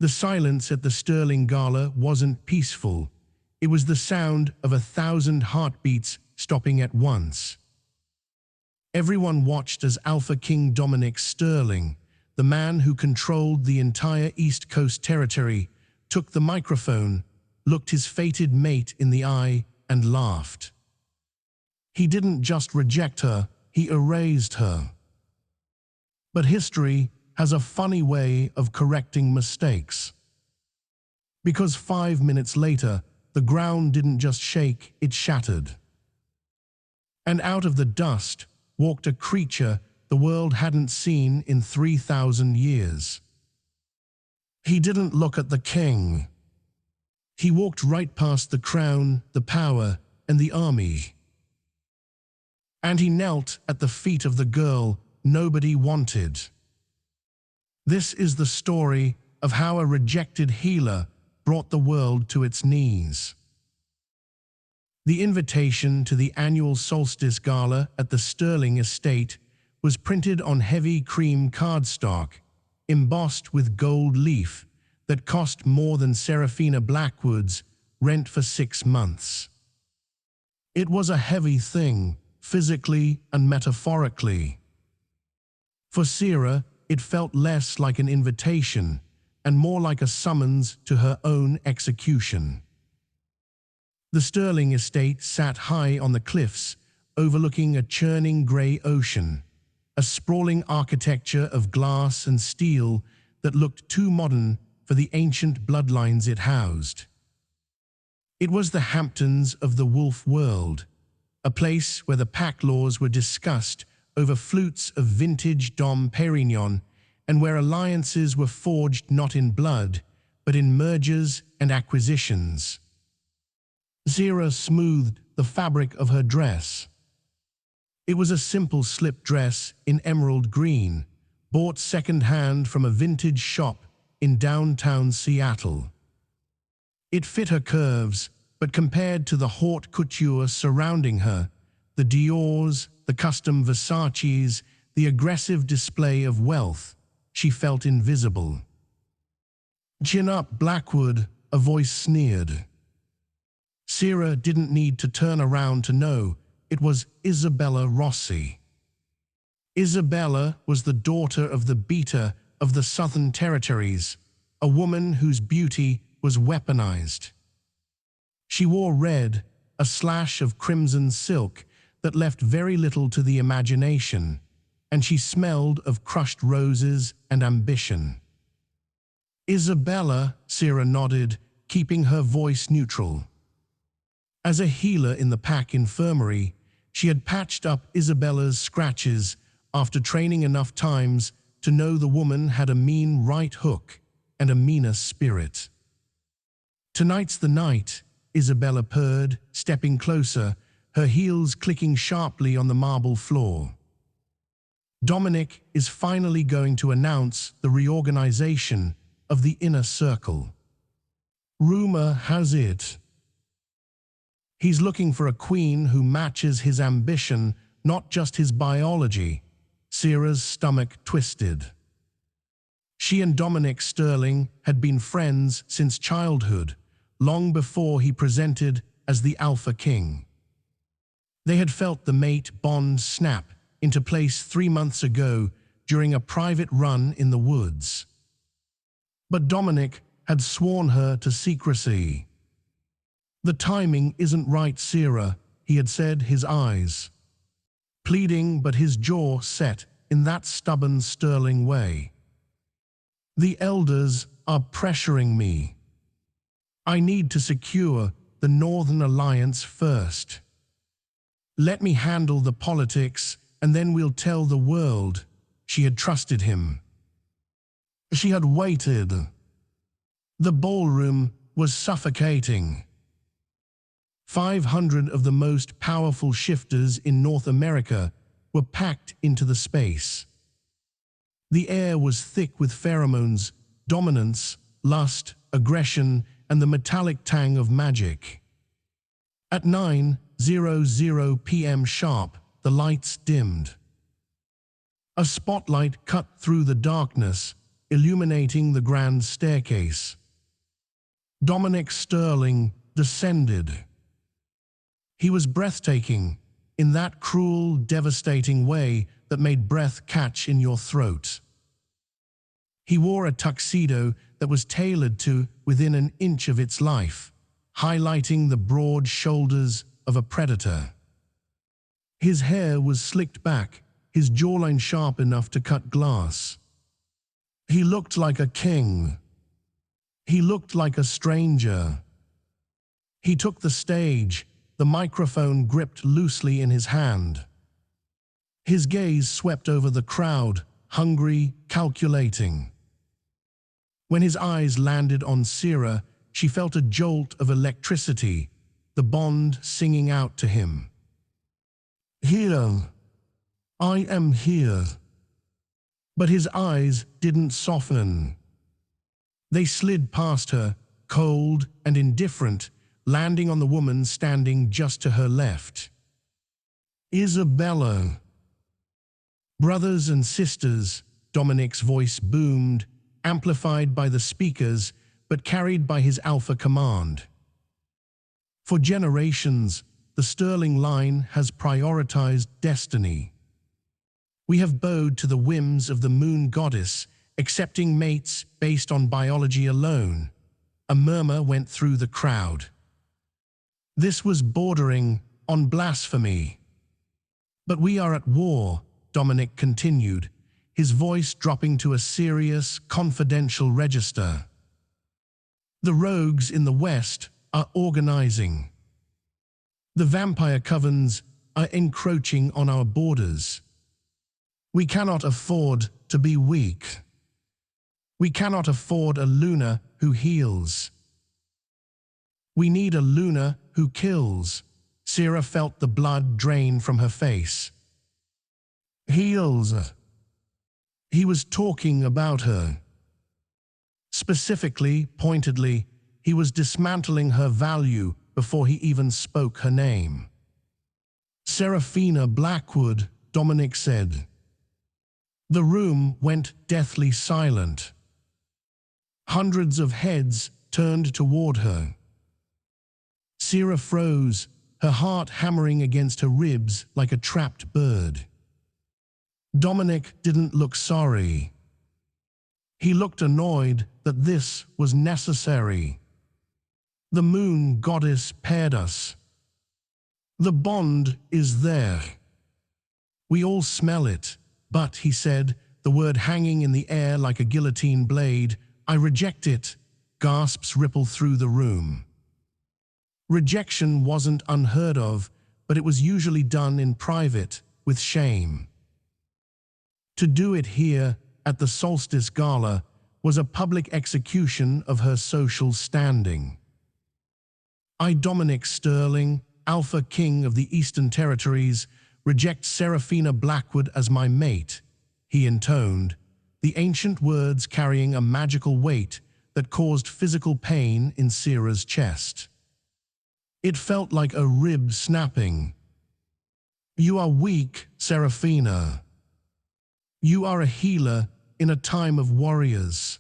The silence at the Sterling Gala wasn't peaceful. It was the sound of 1,000 heartbeats stopping at once. Everyone watched as Alpha King Dominic Sterling, the man who controlled the entire East Coast territory, took the microphone, looked his fated mate in the eye, and laughed. He didn't just reject her, he erased her. But history has a funny way of correcting mistakes. Because 5 minutes later, the ground didn't just shake, it shattered. And out of the dust walked a creature the world hadn't seen in 3,000 years. He didn't look at the king. He walked right past the crown, the power, and the army. And he knelt at the feet of the girl nobody wanted. This is the story of how a rejected healer brought the world to its knees. The invitation to the annual solstice gala at the Sterling estate was printed on heavy cream cardstock, embossed with gold leaf, that cost more than Seraphina Blackwood's rent for 6 months. It was a heavy thing, physically and metaphorically. For Sera, it felt less like an invitation and more like a summons to her own execution. The Sterling estate sat high on the cliffs, overlooking a churning grey ocean, a sprawling architecture of glass and steel that looked too modern for the ancient bloodlines it housed. It was the Hamptons of the wolf world, a place where the pack laws were discussed over flutes of vintage Dom Perignon, and where alliances were forged not in blood, but in mergers and acquisitions. Sera smoothed the fabric of her dress. It was a simple slip dress in emerald green, bought second-hand from a vintage shop in downtown Seattle. It fit her curves, but compared to the haute couture surrounding her, the Diors, the custom Versaces, the aggressive display of wealth, she felt invisible. "Chin up, Blackwood," a voice sneered. Sera didn't need to turn around to know it was Isabella Rossi. Isabella was the daughter of the beater of the Southern Territories, a woman whose beauty was weaponized. She wore red, a slash of crimson silk that left very little to the imagination, and she smelled of crushed roses and ambition. "Isabella," Sera nodded, keeping her voice neutral. As a healer in the pack infirmary, she had patched up Isabella's scratches after training enough times to know the woman had a mean right hook and a meaner spirit. "Tonight's the night," Isabella purred, stepping closer, her heels clicking sharply on the marble floor. "Dominic is finally going to announce the reorganization of the inner circle. Rumor has it he's looking for a queen who matches his ambition, not just his biology." Sera's stomach twisted. She and Dominic Sterling had been friends since childhood, long before he presented as the Alpha King. They had felt the mate bond snap into place 3 months ago during a private run in the woods. But Dominic had sworn her to secrecy. "The timing isn't right, Sera," he had said, his eyes pleading but his jaw set in that stubborn Sterling way. "The elders are pressuring me. I need to secure the Northern Alliance first. Let me handle the politics and then we'll tell the world." She had trusted him. She had waited. The ballroom was suffocating. 500 of the most powerful shifters in North America were packed into the space. The air was thick with pheromones, dominance, lust, aggression, and the metallic tang of magic. At 9:00 p.m. sharp, the lights dimmed. A spotlight cut through the darkness, illuminating the grand staircase. Dominic Sterling descended. He was breathtaking, in that cruel, devastating way that made breath catch in your throat. He wore a tuxedo that was tailored to within an inch of its life, highlighting the broad shoulders of a predator. His hair was slicked back, his jawline sharp enough to cut glass. He looked like a king. He looked like a stranger. He took the stage, the microphone gripped loosely in his hand. His gaze swept over the crowd, hungry, calculating. When his eyes landed on Sera, she felt a jolt of electricity, the bond singing out to him. "Here, I am here." But his eyes didn't soften. They slid past her, cold and indifferent, landing on the woman standing just to her left. "Isabella." "Brothers and sisters," Dominic's voice boomed, amplified by the speakers, but carried by his alpha command. For generations, the Sterling line has prioritized destiny. We have bowed to the whims of the moon goddess, accepting mates based on biology alone. A murmur went through the crowd. This was bordering on blasphemy. "But we are at war," Dominic continued, his voice dropping to a serious, confidential register. "The rogues in the West are organizing. The vampire covens are encroaching on our borders. We cannot afford to be weak. We cannot afford a Luna who heals. We need a Luna who kills." Sera felt the blood drain from her face. "Heals." He was talking about her. Specifically, pointedly, he was dismantling her value before he even spoke her name. "Seraphina Blackwood," Dominic said. The room went deathly silent. Hundreds of heads turned toward her. Sera froze, her heart hammering against her ribs like a trapped bird. Dominic didn't look sorry. He looked annoyed that this was necessary. The moon goddess paired us. The bond is there. We all smell it, but, he said, the word hanging in the air like a guillotine blade, "I reject it." Gasps rippled through the room. Rejection wasn't unheard of, but it was usually done in private, with shame. To do it here, at the Solstice Gala, was a public execution of her social standing. "I, Dominic Sterling, Alpha King of the Eastern Territories, reject Seraphina Blackwood as my mate," he intoned, the ancient words carrying a magical weight that caused physical pain in Sera's chest. It felt like a rib snapping. "You are weak, Seraphina. You are a healer in a time of warriors.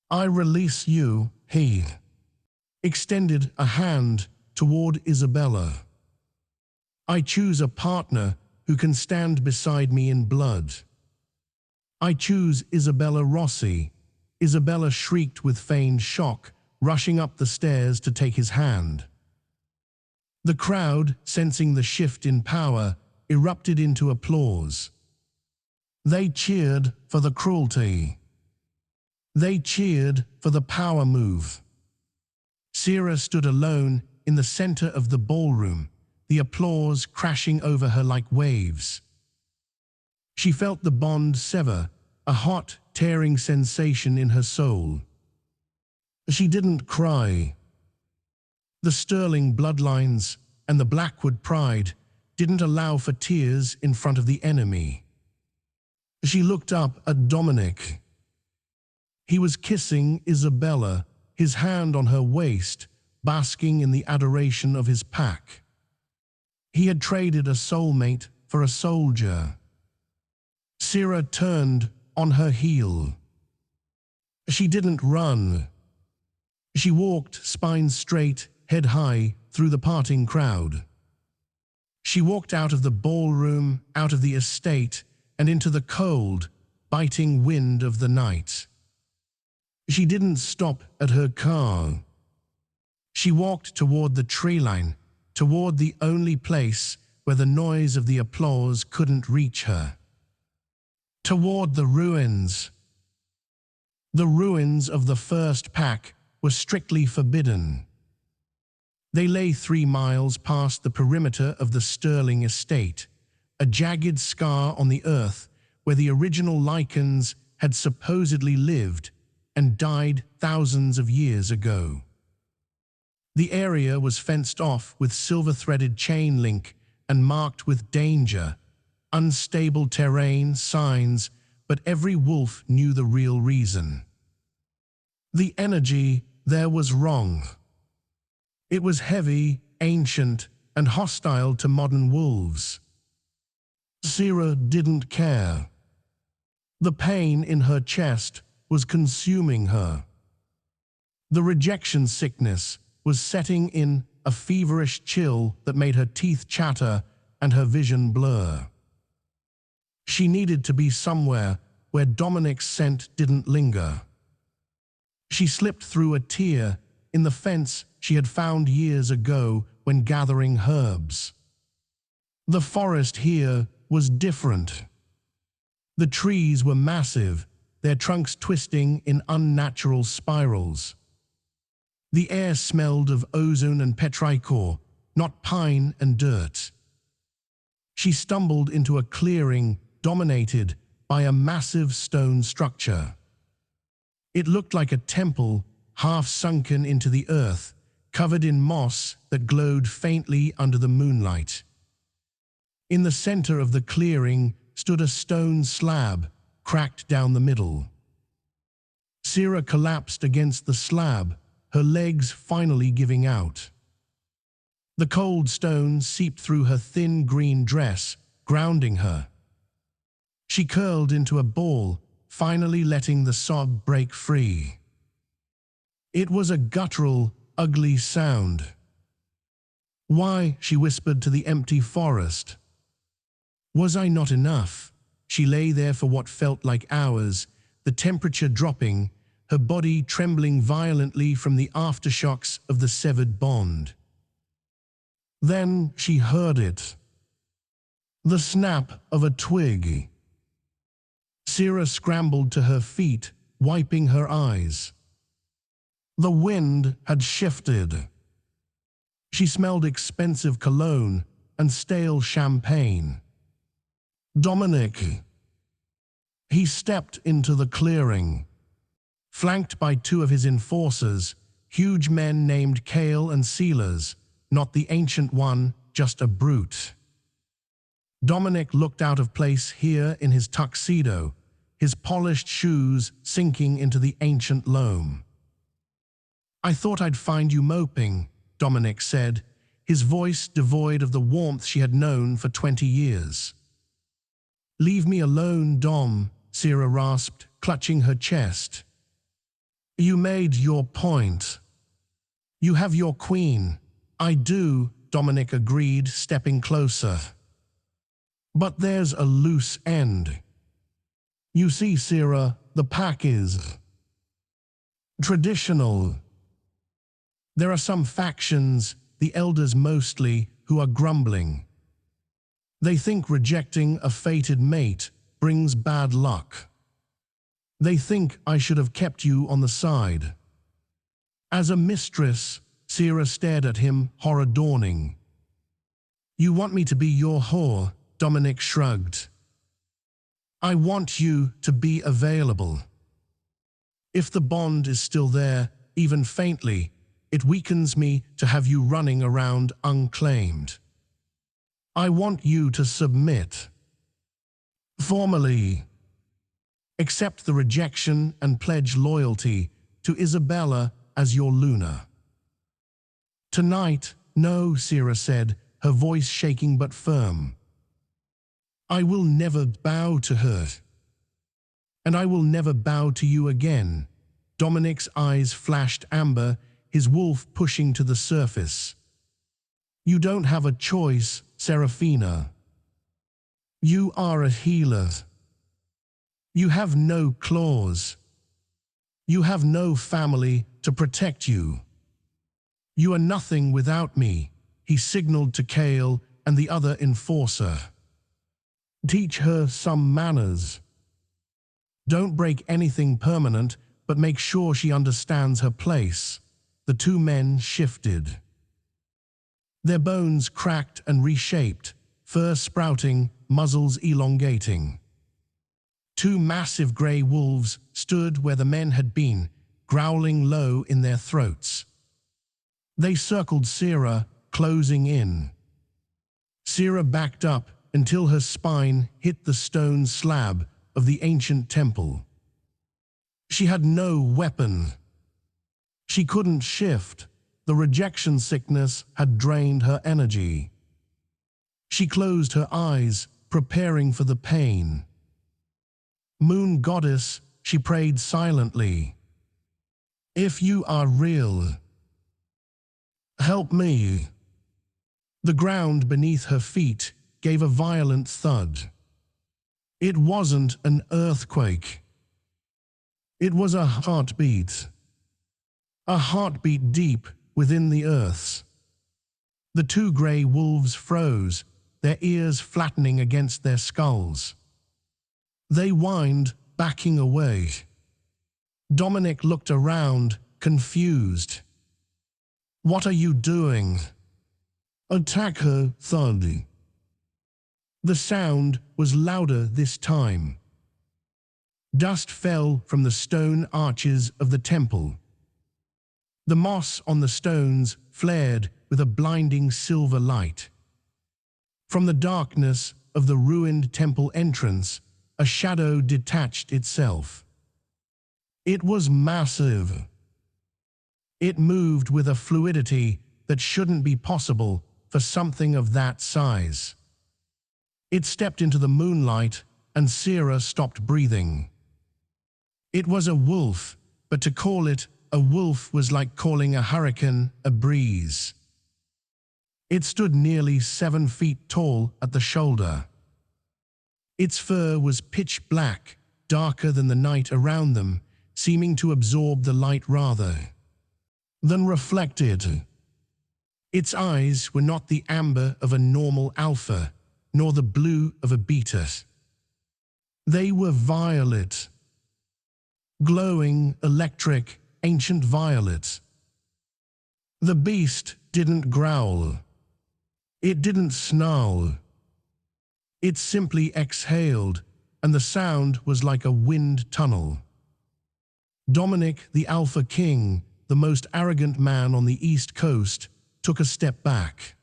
I release you," he extended a hand toward Isabella. "I choose a partner who can stand beside me in blood. I choose Isabella Rossi." Isabella shrieked with feigned shock, rushing up the stairs to take his hand. The crowd, sensing the shift in power, erupted into applause. They cheered for the cruelty. They cheered for the power move. Sera stood alone in the center of the ballroom, the applause crashing over her like waves. She felt the bond sever, a hot, tearing sensation in her soul. She didn't cry. The Sterling bloodlines and the Blackwood pride didn't allow for tears in front of the enemy. She looked up at Dominic. He was kissing Isabella, his hand on her waist, basking in the adoration of his pack. He had traded a soulmate for a soldier. Sera turned on her heel. She didn't run. She walked, spine straight, head high, through the parting crowd. She walked out of the ballroom, out of the estate, and into the cold, biting wind of the night. She didn't stop at her car. She walked toward the tree line, toward the only place where the noise of the applause couldn't reach her. Toward the ruins. The ruins of the first pack were strictly forbidden. They lay 3 miles past the perimeter of the Sterling estate, a jagged scar on the earth where the original lichens had supposedly lived and died thousands of years ago. The area was fenced off with silver-threaded chain link and marked with danger, unstable terrain, signs, but every wolf knew the real reason. The energy there was wrong. It was heavy, ancient, and hostile to modern wolves. Sera didn't care. The pain in her chest was consuming her. The rejection sickness was setting in, a feverish chill that made her teeth chatter and her vision blur. She needed to be somewhere where Dominic's scent didn't linger. She slipped through a tear in the fence she had found years ago when gathering herbs. The forest here was different. The trees were massive, their trunks twisting in unnatural spirals. The air smelled of ozone and petrichor, not pine and dirt. She stumbled into a clearing dominated by a massive stone structure. It looked like a temple, half sunken into the earth, covered in moss that glowed faintly under the moonlight. In the center of the clearing stood a stone slab, cracked down the middle. Sera collapsed against the slab, her legs finally giving out. The cold stone seeped through her thin green dress, grounding her. She curled into a ball, finally letting the sob break free. It was a guttural, ugly sound. "Why?" she whispered to the empty forest. "Was I not enough?" She lay there for what felt like hours, the temperature dropping, her body trembling violently from the aftershocks of the severed bond. Then she heard it. The snap of a twig. Sera scrambled to her feet, wiping her eyes. The wind had shifted. She smelled expensive cologne and stale champagne. Dominic. He stepped into the clearing. Flanked by 2 of his enforcers, huge men named Kale and Sealers, not the ancient one, just a brute. Dominic looked out of place here in his tuxedo, his polished shoes sinking into the ancient loam. "I thought I'd find you moping," Dominic said, his voice devoid of the warmth she had known for 20 years. "Leave me alone, Dom," Sera rasped, clutching her chest. "You made your point. You have your queen." "I do," Dominic agreed, stepping closer. "But there's a loose end. You see, Sera, the pack is traditional. There are some factions, the elders mostly, who are grumbling. They think rejecting a fated mate brings bad luck. They think I should have kept you on the side." As a mistress, Sera stared at him, horror dawning. "You want me to be your whore?" Dominic shrugged. "I want you to be available. If the bond is still there, even faintly, it weakens me to have you running around unclaimed. I want you to submit. Formally. Accept the rejection and pledge loyalty to Isabella as your Luna." "Tonight, no," Sera said, her voice shaking but firm. "I will never bow to her. And I will never bow to you again. Dominic's eyes flashed amber, his wolf pushing to the surface. You don't have a choice, Seraphina. You are a healer. You have no claws. You have no family to protect you. You are nothing without me, he signaled to Kale and the other enforcer. Teach her some manners. Don't break anything permanent, but make sure she understands her place. The two men shifted. Their bones cracked and reshaped, fur sprouting, muzzles elongating. Two massive grey wolves stood where the men had been, growling low in their throats. They circled Sera, closing in. Sera backed up until her spine hit the stone slab of the ancient temple. She had no weapon. She couldn't shift. The rejection sickness had drained her energy. She closed her eyes, preparing for the pain. Moon goddess, she prayed silently. If you are real, help me. The ground beneath her feet gave a violent thud. It wasn't an earthquake. It was a heartbeat deep within the earth's. The two grey wolves froze, their ears flattening against their skulls. They whined, backing away. Dominic looked around, confused. What are you doing? Attack her, thud. The sound was louder this time. Dust fell from the stone arches of the temple. The moss on the stones flared with a blinding silver light. From the darkness of the ruined temple entrance, a shadow detached itself. It was massive. It moved with a fluidity that shouldn't be possible for something of that size. It stepped into the moonlight, and Sera stopped breathing. It was a wolf, but to call it a wolf was like calling a hurricane a breeze. It stood nearly 7 feet tall at the shoulder. Its fur was pitch black, darker than the night around them, seeming to absorb the light rather than reflect it. Its eyes were not the amber of a normal alpha, nor the blue of a beta. They were violet. Glowing, electric, ancient violet. The beast didn't growl. It didn't snarl. It simply exhaled, and the sound was like a wind tunnel. Dominic, the Alpha King, the most arrogant man on the East Coast, took a step back.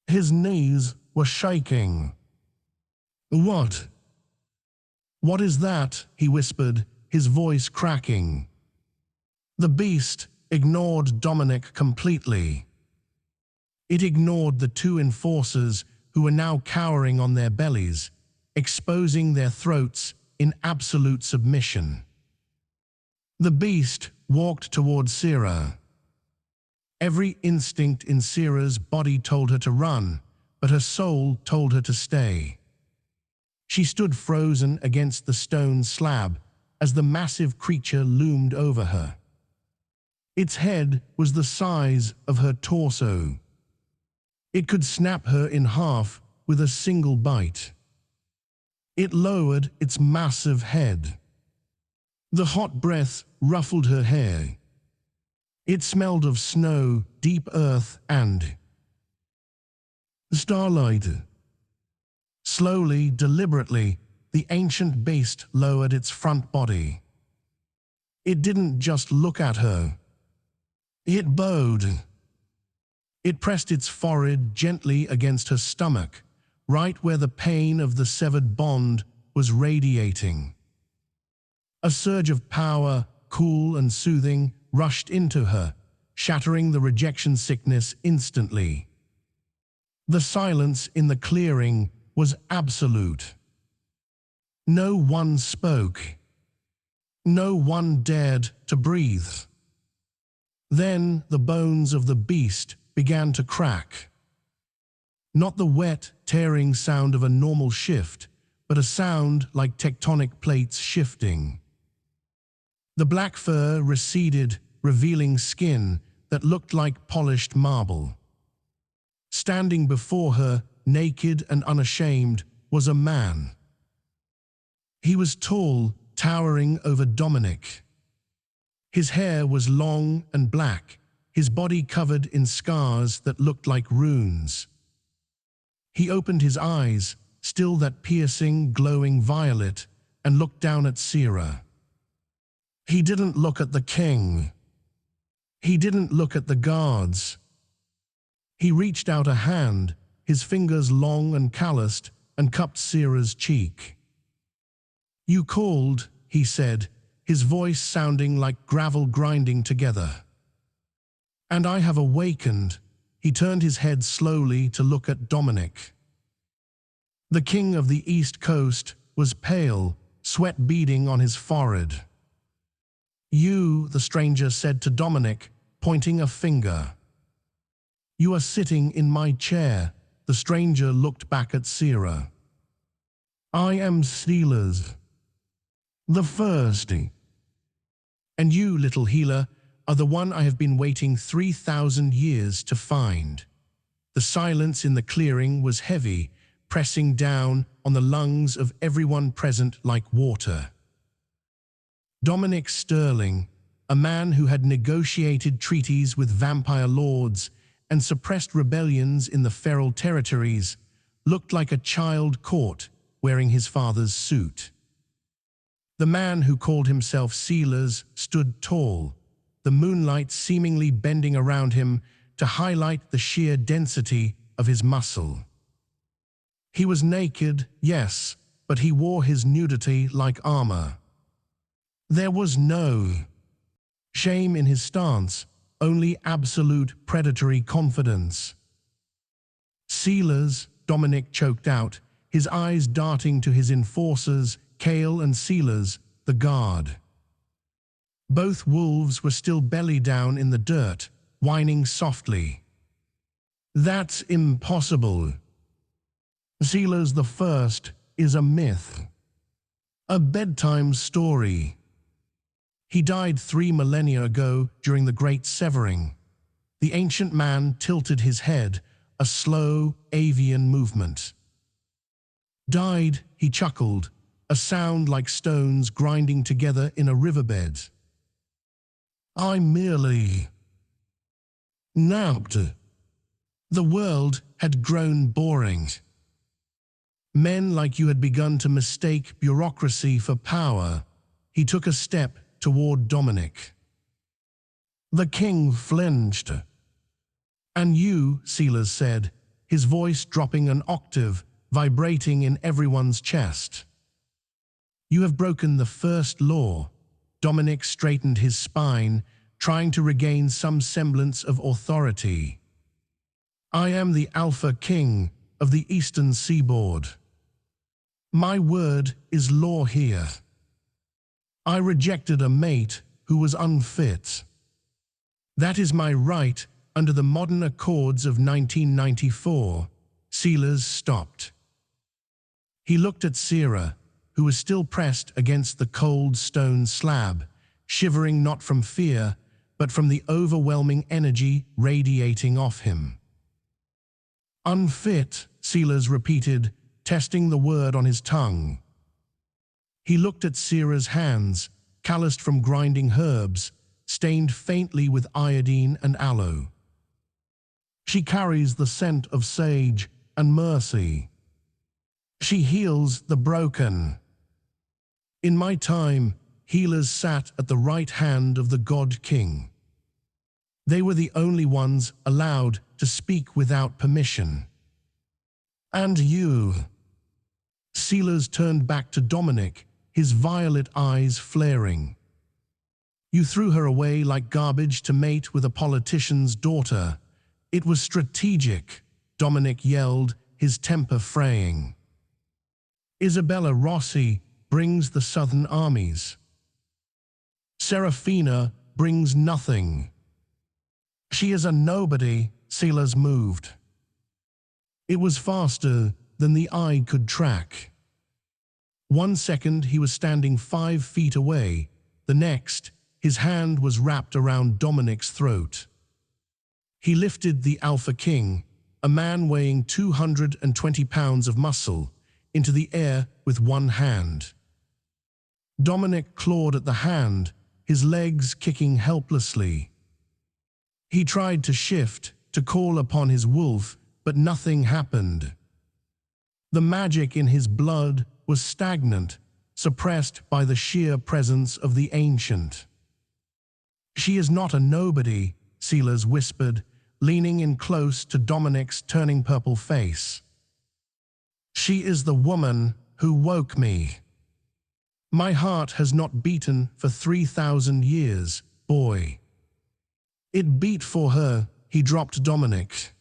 His knees were shaking. What? What is that? He whispered, his voice cracking. The beast ignored Dominic completely. It ignored the two enforcers who were now cowering on their bellies, exposing their throats in absolute submission. The beast walked toward Sera. Every instinct in Sera's body told her to run, but her soul told her to stay. She stood frozen against the stone slab as the massive creature loomed over her. Its head was the size of her torso. It could snap her in half with a single bite. It lowered its massive head. The hot breath ruffled her hair. It smelled of snow, deep earth, and starlight. Slowly, deliberately, the ancient beast lowered its front body. It didn't just look at her. It bowed. It pressed its forehead gently against her stomach, right where the pain of the severed bond was radiating. A surge of power, cool and soothing, rushed into her, shattering the rejection sickness instantly. The silence in the clearing was absolute. No one spoke. No one dared to breathe. Then the bones of the beast began to crack. Not the wet, tearing sound of a normal shift, but a sound like tectonic plates shifting. The black fur receded, revealing skin that looked like polished marble. Standing before her, naked and unashamed, was a man. He was tall, towering over Dominic. His hair was long and black, his body covered in scars that looked like runes. He opened his eyes, still that piercing, glowing violet, and looked down at Sera. He didn't look at the king. He didn't look at the guards. He reached out a hand, his fingers long and calloused, and cupped Sera's cheek. "You called," he said, his voice sounding like gravel grinding together. "And I have awakened." He turned his head slowly to look at Dominic. The king of the East Coast was pale, sweat beading on his forehead. "You," the stranger said to Dominic, pointing a finger. "You are sitting in my chair." The stranger looked back at Sera. "I am Steelers, the first. And you, little healer, are the one I have been waiting 3,000 years to find." The silence in the clearing was heavy, pressing down on the lungs of everyone present like water. Dominic Sterling, a man who had negotiated treaties with vampire lords and suppressed rebellions in the feral territories, looked like a child caught wearing his father's suit. The man who called himself Sealers stood tall, the moonlight seemingly bending around him to highlight the sheer density of his muscle. He was naked, yes, but he wore his nudity like armor. There was no shame in his stance, only absolute predatory confidence. "Sealers," Dominic choked out, his eyes darting to his enforcers, Kale and Sealers, the guard. Both wolves were still belly down in the dirt, whining softly. "That's impossible. Sealers the First is a myth. A bedtime story. He died 3 millennia ago during the Great Severing." The ancient man tilted his head, a slow, avian movement. "Died," he chuckled, a sound like stones grinding together in a riverbed. "I merely napped." The world had grown boring. Men like you had begun to mistake bureaucracy for power. He took a step toward Dominic. The king flinched. "And you," Sealers said, his voice dropping an octave, vibrating in everyone's chest. "You have broken the first law." Dominic straightened his spine, trying to regain some semblance of authority. "I am the Alpha King of the Eastern Seaboard. My word is law here. I rejected a mate who was unfit. That is my right under the modern accords of 1994. Sealers stopped. He looked at Sera, who was still pressed against the cold stone slab, shivering not from fear, but from the overwhelming energy radiating off him. "Unfit," Sealers repeated, testing the word on his tongue. He looked at Sera's hands, calloused from grinding herbs, stained faintly with iodine and aloe. "She carries the scent of sage and mercy. She heals the broken. In my time, healers sat at the right hand of the God King. They were the only ones allowed to speak without permission. And you." Sealers turned back to Dominic, his violet eyes flaring. "You threw her away like garbage to mate with a politician's daughter. It was strategic," Dominic yelled, his temper fraying. "Isabella Rossi brings the Southern armies. Seraphina brings nothing. She is a nobody, Silas moved. It was faster than the eye could track. 1 second he was standing 5 feet away. The next, his hand was wrapped around Dominic's throat. He lifted the alphaking, a man weighing 220 pounds of muscle, into the air with one hand. Dominic clawed at the hand, his legs kicking helplessly. He tried to shift, to call upon his wolf, but nothing happened. The magic in his blood was stagnant, suppressed by the sheer presence of the ancient. "She is not a nobody," Silas whispered, leaning in close to Dominic's turning purple face. "She is the woman who woke me. My heart has not beaten for 3,000 years, boy." It beat for her. He dropped Dominic.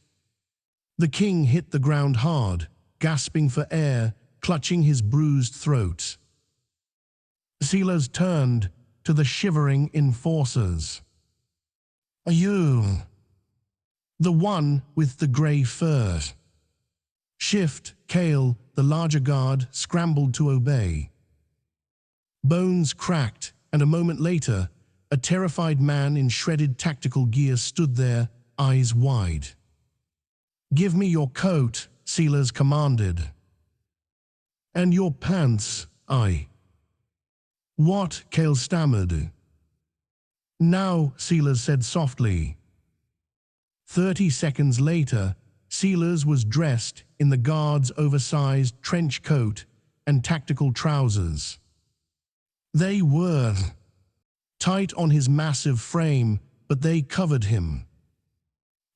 The king hit the ground hard, gasping for air, clutching his bruised throat. Silas turned to the shivering enforcers. "Are you the one with the grey fur?" Shift, Kale, the larger guard, scrambled to obey. Bones cracked, and a moment later, a terrified man in shredded tactical gear stood there, eyes wide. "Give me your coat," Silas commanded. "And your pants, I." "What?" Kale stammered. "Now," Silas said softly. 30 seconds later, Silas was dressed in the guard's oversized trench coat and tactical trousers. They were tight on his massive frame, but they covered him.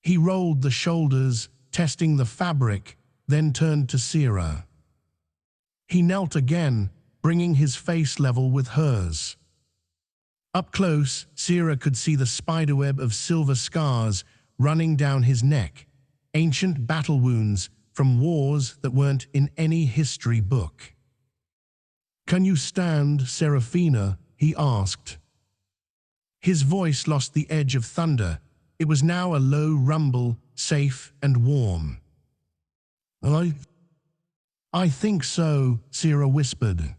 He rolled the shoulders, testing the fabric, then turned to Sera. He knelt again, bringing his face level with hers. Up close, Sera could see the spiderweb of silver scars running down his neck, ancient battle wounds from wars that weren't in any history book. "Can you stand, Seraphina?" he asked. His voice lost the edge of thunder. It was now a low rumble, safe and warm. I think so," Sera whispered.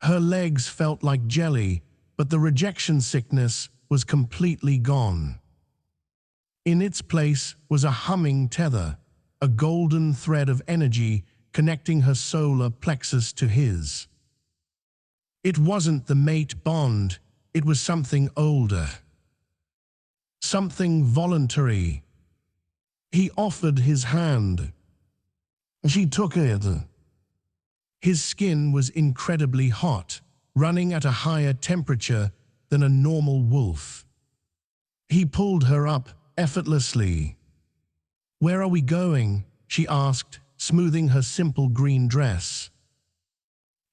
Her legs felt like jelly, but the rejection sickness was completely gone. In its place was a humming tether, a golden thread of energy connecting her solar plexus to his. It wasn't the mate bond, it was something older. Something voluntary. He offered his hand. She took it. His skin was incredibly hot, running at a higher temperature than a normal wolf. He pulled her up effortlessly. "Where are we going?" she asked, smoothing her simple green dress.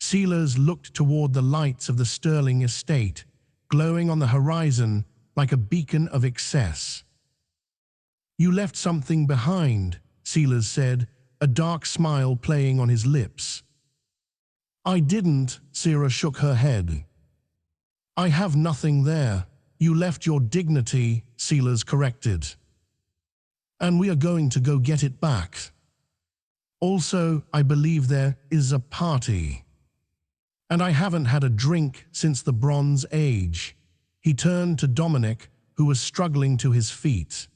Silas looked toward the lights of the Sterling estate, glowing on the horizon like a beacon of excess. "You left something behind," Silas said, a dark smile playing on his lips. "I didn't," Sera shook her head. "I have nothing there. You left your dignity," Silas corrected. "And we are going to go get it back. Also, I believe there is a party. And I haven't had a drink since the Bronze Age." He turned to Dominic, who was struggling to his feet.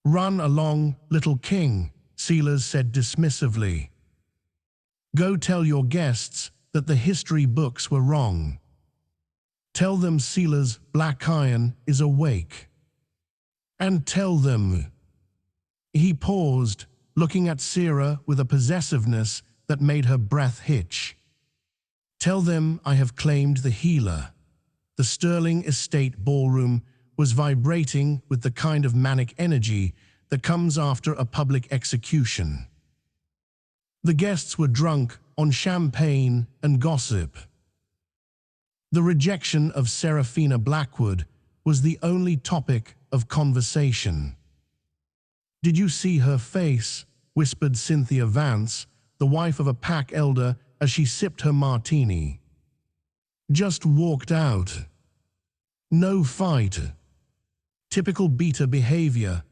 "Run along, little king," Silas said dismissively. "Go tell your guests that the history books were wrong. Tell them Silas Black Iron is awake. And tell them..." He paused, looking at Sera with a possessiveness that made her breath hitch. "Tell them I have claimed the healer." The Sterling Estate ballroom was vibrating with the kind of manic energy that comes after a public execution. The guests were drunk on champagne and gossip. The rejection of Seraphina Blackwood was the only topic of conversation. "Did you see her face?" whispered Cynthia Vance, the wife of a pack elder, as she sipped her martini. "Just walked out." No fight. Typical beta behavior.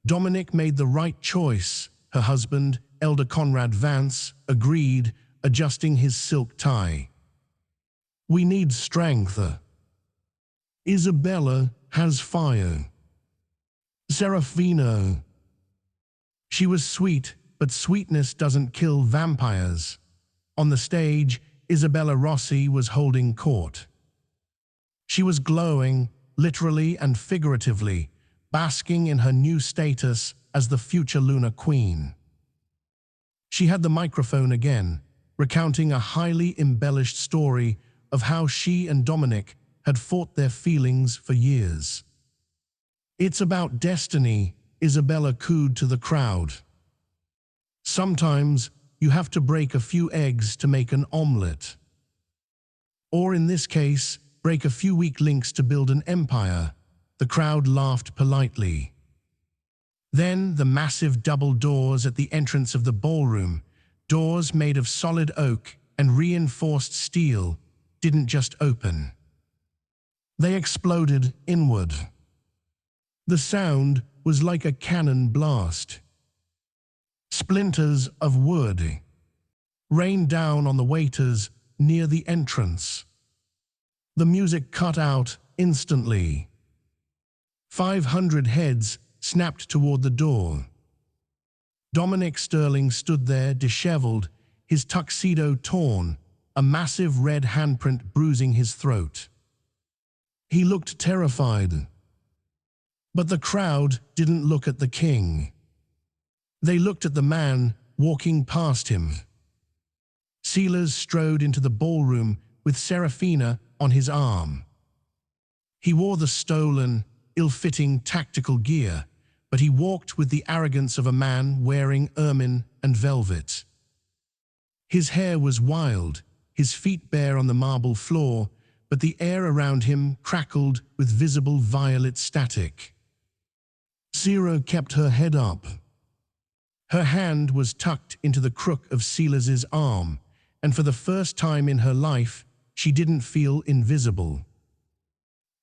Dominic made the right choice. Her husband, Elder Conrad Vance, agreed, adjusting his silk tie. We need strength. Isabella has fire. Seraphina. She was sweet, but sweetness doesn't kill vampires. On the stage, Isabella Rossi was holding court. She was glowing, literally and figuratively, basking in her new status as the future Lunar Queen. She had the microphone again, recounting a highly embellished story of how she and Dominic had fought their feelings for years. It's about destiny, Isabella cooed to the crowd. Sometimes you have to break a few eggs to make an omelette. Or in this case, break a few weak links to build an empire. The crowd laughed politely. Then the massive double doors at the entrance of the ballroom, doors made of solid oak and reinforced steel, didn't just open. They exploded inward. The sound was like a cannon blast. Splinters of wood rained down on the waiters near the entrance. The music cut out instantly. 500 heads snapped toward the door. Dominic Sterling stood there disheveled, his tuxedo torn, a massive red handprint bruising his throat. He looked terrified. But the crowd didn't look at the king. They looked at the man walking past him. Silas strode into the ballroom with Seraphina on his arm. He wore the stolen, ill-fitting tactical gear, but he walked with the arrogance of a man wearing ermine and velvet. His hair was wild, his feet bare on the marble floor, but the air around him crackled with visible violet static. Sera kept her head up. Her hand was tucked into the crook of Silas's arm, and for the first time in her life, she didn't feel invisible.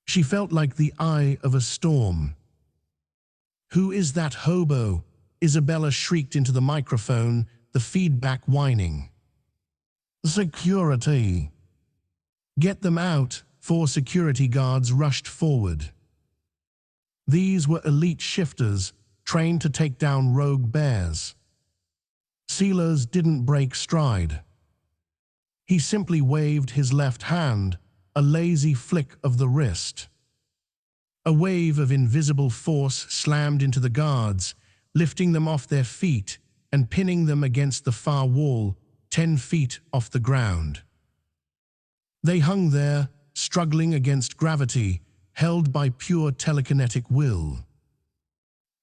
She felt like the eye of a storm. "Who is that hobo?" Isabella shrieked into the microphone, the feedback whining. "Security." "Get them out," 4 security guards rushed forward. These were elite shifters, trained to take down rogue bears. Silas didn't break stride. He simply waved his left hand, a lazy flick of the wrist. A wave of invisible force slammed into the guards, lifting them off their feet and pinning them against the far wall, 10 feet off the ground. They hung there, struggling against gravity, held by pure telekinetic will.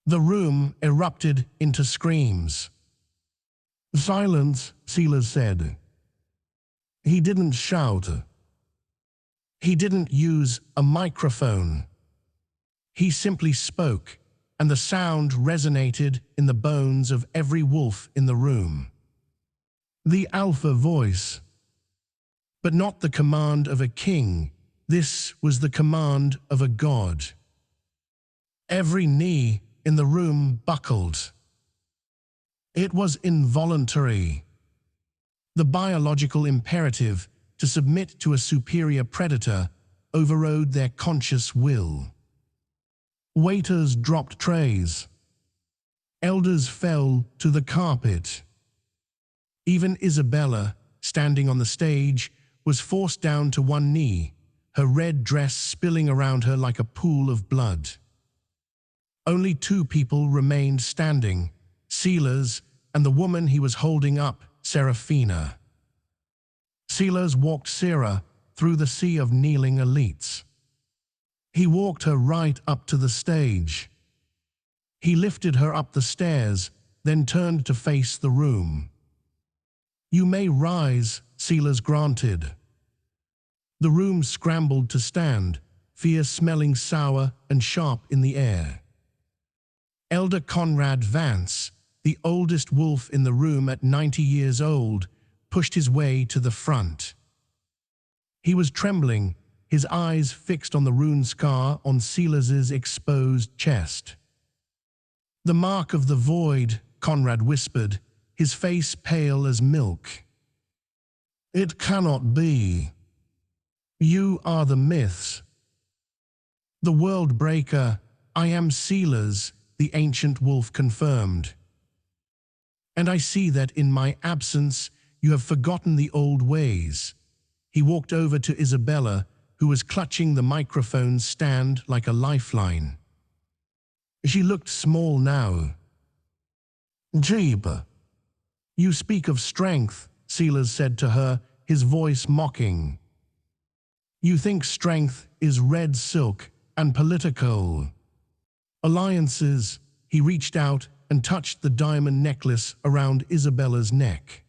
The room erupted into screams. "Silence," Silas said. He didn't shout. He didn't use a microphone. He simply spoke, and the sound resonated in the bones of every wolf in the room. The alpha voice. But not the command of a king. This was the command of a god. Every knee in the room buckled. It was involuntary. The biological imperative to submit to a superior predator overrode their conscious will. Waiters dropped trays. Elders fell to the carpet. Even Isabella, standing on the stage, was forced down to one knee, her red dress spilling around her like a pool of blood. Only 2 people remained standing, Silas and the woman he was holding up, Seraphina. Silas walked Sera through the sea of kneeling elites. He walked her right up to the stage. He lifted her up the stairs, then turned to face the room. "You may rise," Silas granted. The room scrambled to stand, fear smelling sour and sharp in the air. Elder Conrad Vance, the oldest wolf in the room at 90 years old, pushed his way to the front. He was trembling, his eyes fixed on the rune scar on Silas's exposed chest. "The mark of the void," Conrad whispered, his face pale as milk. "It cannot be. You are the myths." "The world breaker, I am Silas," the ancient wolf confirmed. "And I see that in my absence you have forgotten the old ways." He walked over to Isabella, who was clutching the microphone stand like a lifeline. She looked small now. "Jeeba, you speak of strength," Silas said to her, his voice mocking. "You think strength is red silk and political alliances." He reached out and touched the diamond necklace around Isabella's neck.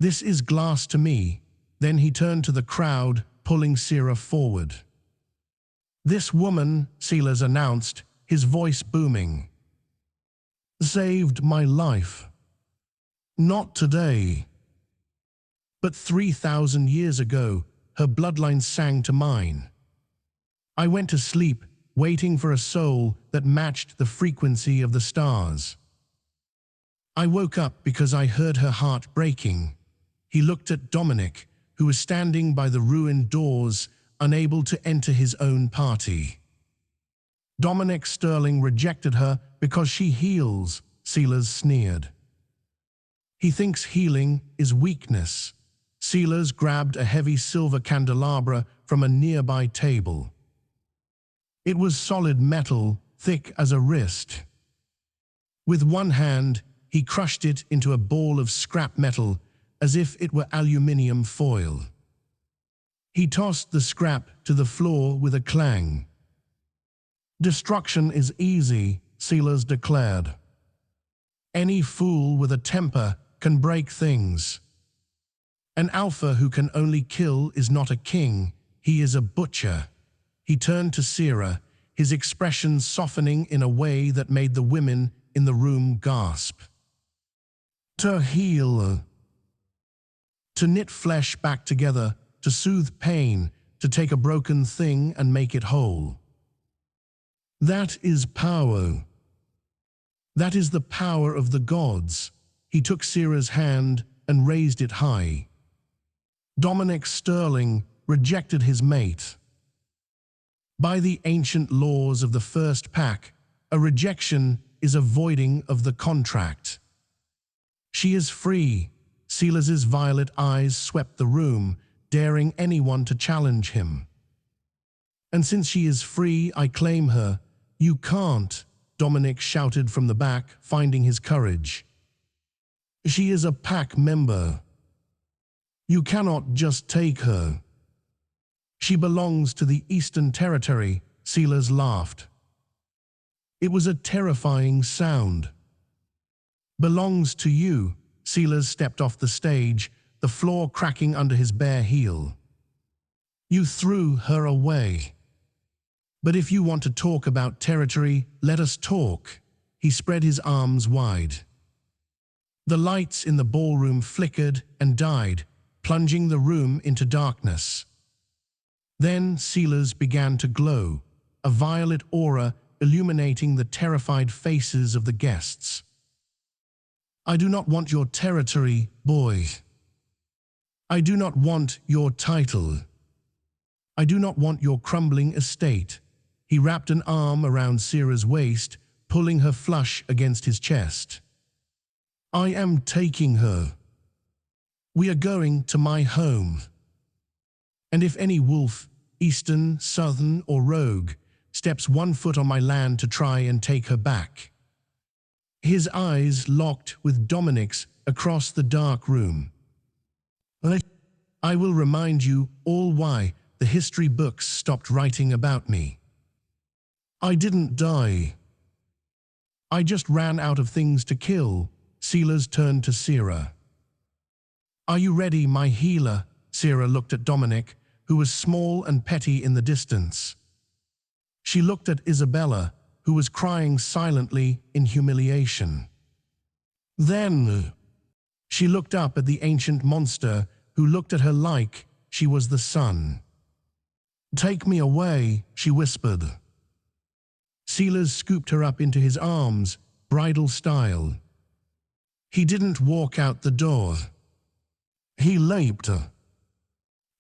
"This is glass to me." Then he turned to the crowd, pulling Sera forward. "This woman," Silas announced, his voice booming, "saved my life. Not today, but 3,000 years ago, her bloodline sang to mine. I went to sleep, waiting for a soul that matched the frequency of the stars. I woke up because I heard her heart breaking." He looked at Dominic, who was standing by the ruined doors, unable to enter his own party. "Dominic Sterling rejected her because she heals," Silas sneered. "He thinks healing is weakness." Silas grabbed a heavy silver candelabra from a nearby table. It was solid metal, thick as a wrist. With one hand, he crushed it into a ball of scrap metal, as if it were aluminium foil. He tossed the scrap to the floor with a clang. "Destruction is easy," Silas declared. "Any fool with a temper can break things. An alpha who can only kill is not a king, he is a butcher." He turned to Sera, his expression softening in a way that made the women in the room gasp. "To heal. To knit flesh back together, to soothe pain, to take a broken thing and make it whole. That is power. That is the power of the gods." He took Sera's hand and raised it high. Dominic Sterling rejected his mate. By the ancient laws of the first pack, a rejection is a voiding of the contract. She is free. Silas's violet eyes swept the room, daring anyone to challenge him. "And since she is free, I claim her." "You can't," Dominic shouted from the back, finding his courage. "She is a pack member. You cannot just take her." "She belongs to the Eastern Territory," Silas laughed. It was a terrifying sound. "Belongs to you." Silas stepped off the stage, the floor cracking under his bare heel. "You threw her away. But if you want to talk about territory, let us talk." He spread his arms wide. The lights in the ballroom flickered and died, plunging the room into darkness. Then Silas began to glow, a violet aura illuminating the terrified faces of the guests. "I do not want your territory, boy. I do not want your title. I do not want your crumbling estate." He wrapped an arm around Sera's waist, pulling her flush against his chest. "I am taking her. We are going to my home. And if any wolf, Eastern, Southern, or rogue, steps 1 foot on my land to try and take her back." His eyes locked with Dominic's across the dark room. "I will remind you all why the history books stopped writing about me. I didn't die. I just ran out of things to kill." Silas turned to Sera. "Are you ready, my healer?" Sera looked at Dominic, who was small and petty in the distance. She looked at Isabella, who was crying silently in humiliation. Then she looked up at the ancient monster, who looked at her like she was the sun. "Take me away," she whispered. Silas scooped her up into his arms, bridal style. He didn't walk out the door. He leaped.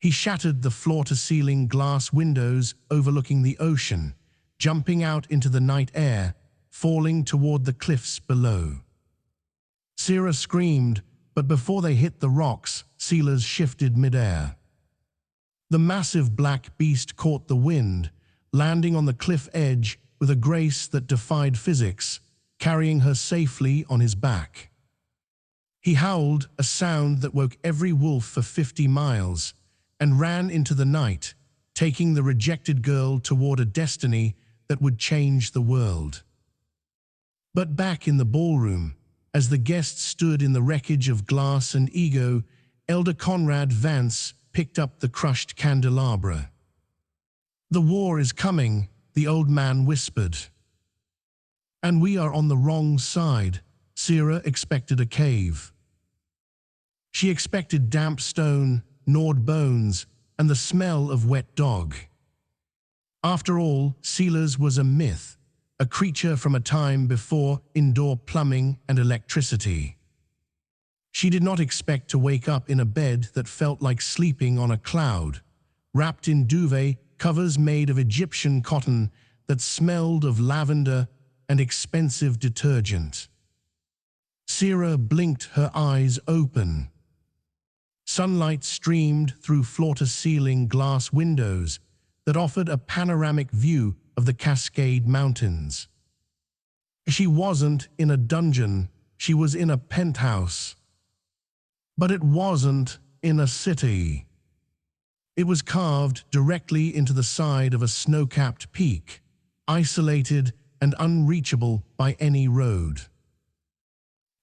He shattered the floor-to-ceiling glass windows overlooking the ocean, jumping out into the night air, falling toward the cliffs below. Sera screamed, but before they hit the rocks, Silas shifted midair. The massive black beast caught the wind, landing on the cliff edge with a grace that defied physics, carrying her safely on his back. He howled, a sound that woke every wolf for 50 miles, and ran into the night, taking the rejected girl toward a destiny that would change the world. But back in the ballroom, as the guests stood in the wreckage of glass and ego, Elder Conrad Vance picked up the crushed candelabra. "The war is coming," the old man whispered. "And we are on the wrong side." Sera expected a cave. She expected damp stone, gnawed bones, and the smell of wet dog. After all, Silas was a myth, a creature from a time before indoor plumbing and electricity. She did not expect to wake up in a bed that felt like sleeping on a cloud, wrapped in duvet covers made of Egyptian cotton that smelled of lavender and expensive detergent. Sera blinked her eyes open. Sunlight streamed through floor-to-ceiling glass windows that offered a panoramic view of the Cascade Mountains. She wasn't in a dungeon, she was in a penthouse. But it wasn't in a city. It was carved directly into the side of a snow-capped peak, isolated and unreachable by any road.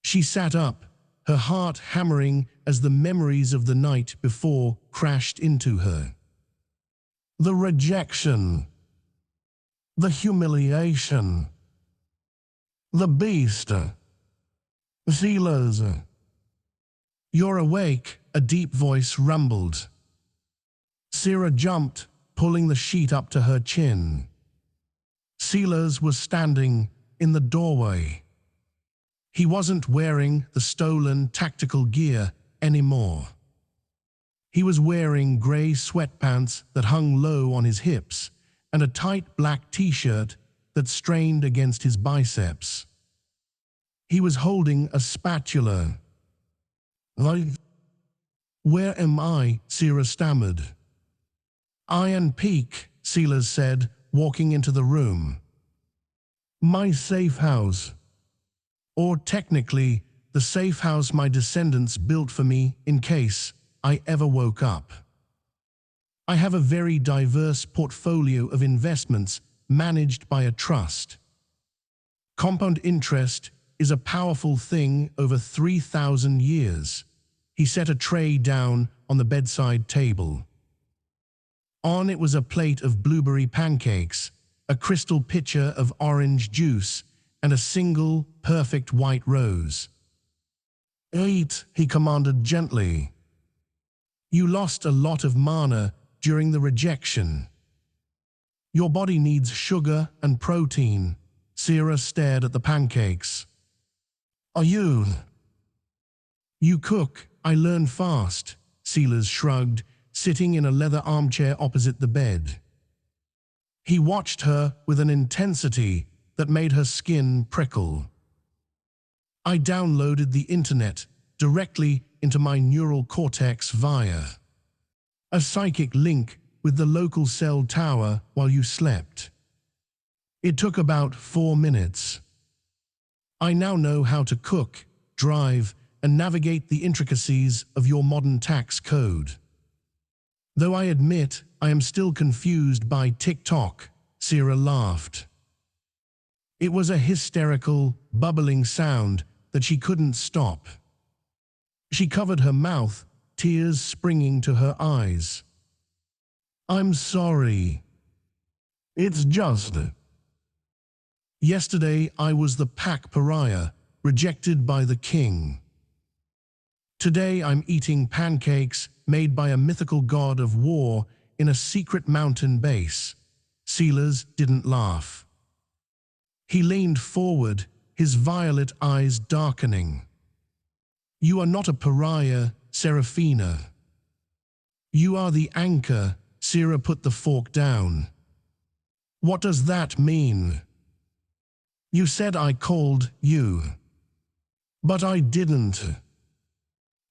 She sat up, her heart hammering as the memories of the night before crashed into her. The rejection, the humiliation, the beast. Silas. "You're awake," a deep voice rumbled. Sera jumped, pulling the sheet up to her chin. Silas was standing in the doorway. He wasn't wearing the stolen tactical gear anymore. He was wearing grey sweatpants that hung low on his hips and a tight black t-shirt that strained against his biceps. He was holding a spatula. "Where am I?" Sera stammered. "Iron Peak," Silas said, walking into the room. "My safe house. Or technically, the safe house my descendants built for me in case I ever woke up. I have a very diverse portfolio of investments managed by a trust. Compound interest is a powerful thing over 3,000 years." He set a tray down on the bedside table. On it was a plate of blueberry pancakes, a crystal pitcher of orange juice, and a single, perfect white rose. "Eat," he commanded gently. "You lost a lot of mana during the rejection. Your body needs sugar and protein." Sera stared at the pancakes. "Are you?" "You cook, I learn fast," Silas shrugged, sitting in a leather armchair opposite the bed. He watched her with an intensity that made her skin prickle. "I downloaded the internet directly into my neural cortex via a psychic link with the local cell tower while you slept. It took about 4 minutes. I now know how to cook, drive, and navigate the intricacies of your modern tax code. Though I admit I am still confused by TikTok," Sera laughed. It was a hysterical, bubbling sound that she couldn't stop. She covered her mouth, tears springing to her eyes. "I'm sorry. It's just. Yesterday I was the pack pariah, rejected by the king. Today I'm eating pancakes made by a mythical god of war in a secret mountain base. Silas didn't laugh. He leaned forward, his violet eyes darkening. You are not a pariah, Seraphina. You are the anchor. Sera put the fork down. What does that mean? You said I called you. But I didn't.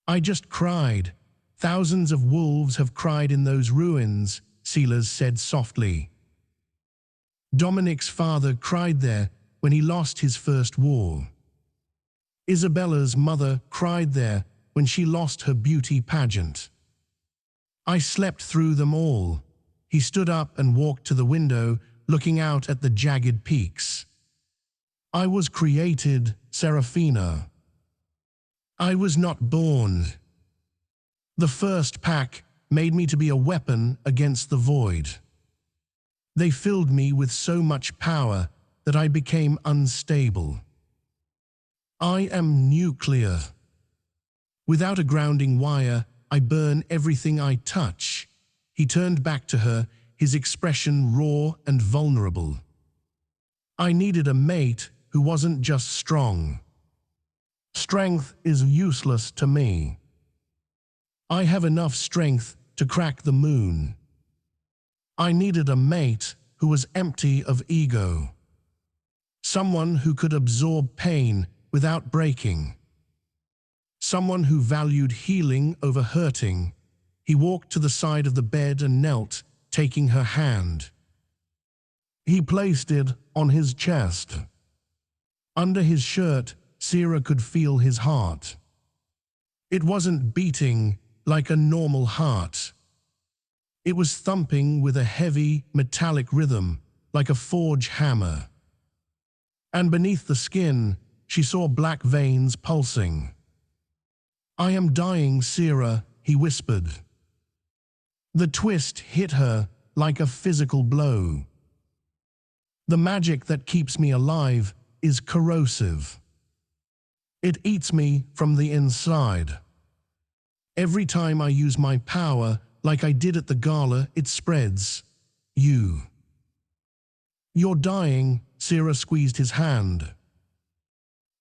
I just cried. Thousands of wolves have cried in those ruins, Silas said softly. Dominic's father cried there when he lost his first war. Isabella's mother cried there when she lost her beauty pageant. I slept through them all. He stood up and walked to the window, looking out at the jagged peaks. I was created, Seraphina. I was not born. The first pack made me to be a weapon against the void. They filled me with so much power that I became unstable. I am nuclear. Without a grounding wire, I burn everything I touch. He turned back to her, his expression raw and vulnerable. I needed a mate who wasn't just strong. Strength is useless to me. I have enough strength to crack the moon. I needed a mate who was empty of ego. Someone who could absorb pain without breaking. Someone who valued healing over hurting. He walked to the side of the bed and knelt, taking her hand. He placed it on his chest. Under his shirt, Sera could feel his heart. It wasn't beating like a normal heart. It was thumping with a heavy, metallic rhythm, like a forge hammer. And beneath the skin, she saw black veins pulsing. I am dying, Sera, he whispered. The twist hit her like a physical blow. The magic that keeps me alive is corrosive. It eats me from the inside. Every time I use my power, like I did at the gala, it spreads. You're dying, Sera squeezed his hand.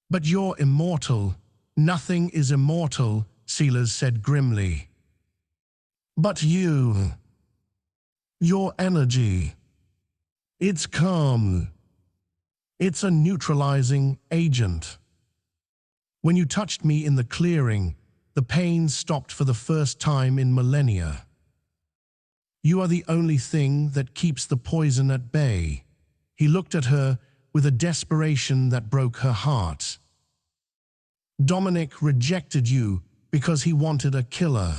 But you're immortal. Nothing is immortal, Silas said grimly. But your energy, it's calm. It's a neutralizing agent. When you touched me in the clearing, the pain stopped for the first time in millennia. You are the only thing that keeps the poison at bay. He looked at her with a desperation that broke her heart. Dominic rejected you because he wanted a killer.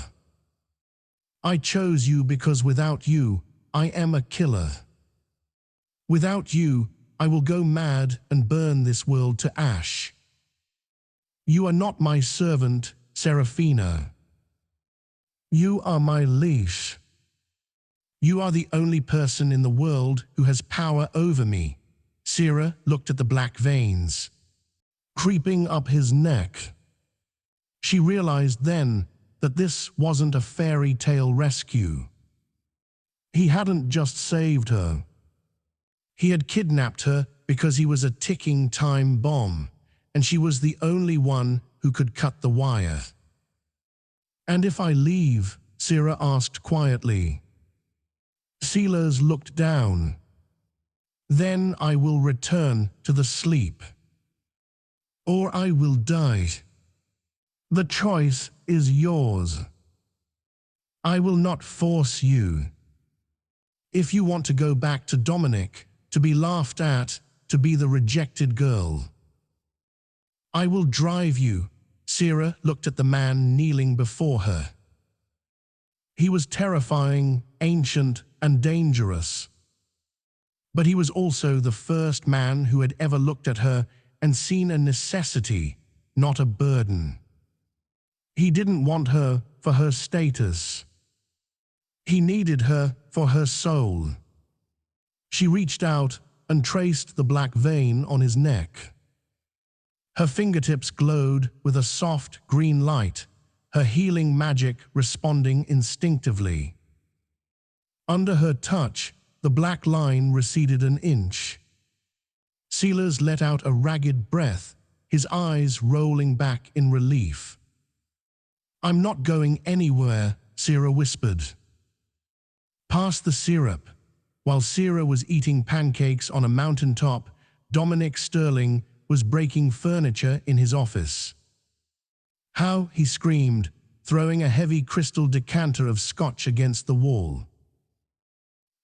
I chose you because without you, I am a killer. Without you, I will go mad and burn this world to ash. You are not my servant, Seraphina. You are my leash. You are the only person in the world who has power over me. Sera looked at the black veins creeping up his neck. She realized then that this wasn't a fairy tale rescue. He hadn't just saved her. He had kidnapped her because he was a ticking time bomb, and she was the only one who could cut the wire. And if I leave? Sera asked quietly. Silas looked down. Then I will return to the sleep. Or I will die. The choice is yours. I will not force you. If you want to go back to Dominic, to be laughed at, to be the rejected girl, I will drive you. Sera looked at the man kneeling before her. He was terrifying, ancient, and dangerous. But he was also the first man who had ever looked at her and seen a necessity, not a burden. He didn't want her for her status. He needed her for her soul. She reached out and traced the black vein on his neck. Her fingertips glowed with a soft green light, her healing magic responding instinctively. Under her touch, the black line receded an inch. Silas let out a ragged breath, his eyes rolling back in relief. "I'm not going anywhere," Sera whispered. Past the syrup, while Sera was eating pancakes on a mountaintop, Dominic Sterling was breaking furniture in his office. "How?" he screamed, throwing a heavy crystal decanter of scotch against the wall.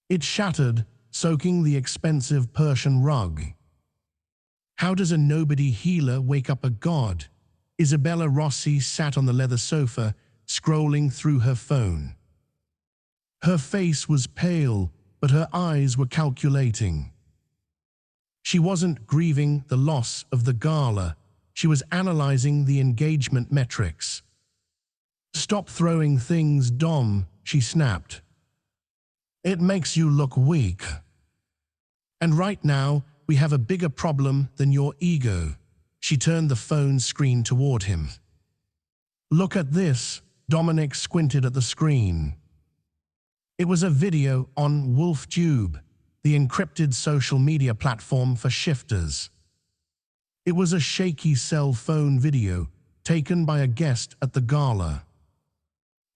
It shattered, soaking the expensive Persian rug. "How does a nobody healer wake up a god?" Isabella Rossi sat on the leather sofa, scrolling through her phone. Her face was pale, but her eyes were calculating. She wasn't grieving the loss of the gala, she was analyzing the engagement metrics. "Stop throwing things, Dom," she snapped. "It makes you look weak. And right now, we have a bigger problem than your ego." She turned the phone screen toward him. "Look at this." Dominic squinted at the screen. It was a video on WolfTube, the encrypted social media platform for shifters. It was a shaky cell phone video taken by a guest at the gala.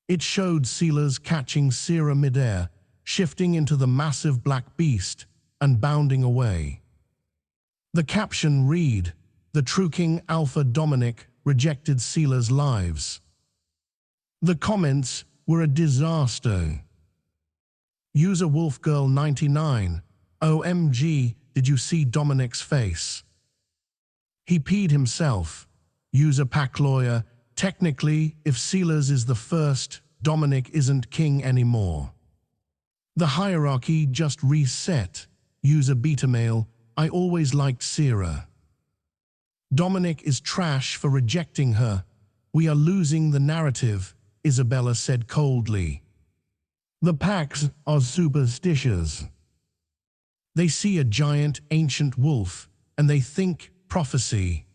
It showed Silas catching Sera midair, shifting into the massive black beast and bounding away. The caption read, "The true King Alpha Dominic rejected Sila's lives." The comments were a disaster. User WolfGirl99, "OMG, did you see Dominic's face? He peed himself." User PackLawyer, "Technically, if Silas is the first, Dominic isn't king anymore. The hierarchy just reset." User BetaMail, "I always liked Sera. Dominic is trash for rejecting her. We are losing the narrative," Isabella said coldly. "The packs are superstitious. They see a giant ancient wolf and they think prophecy.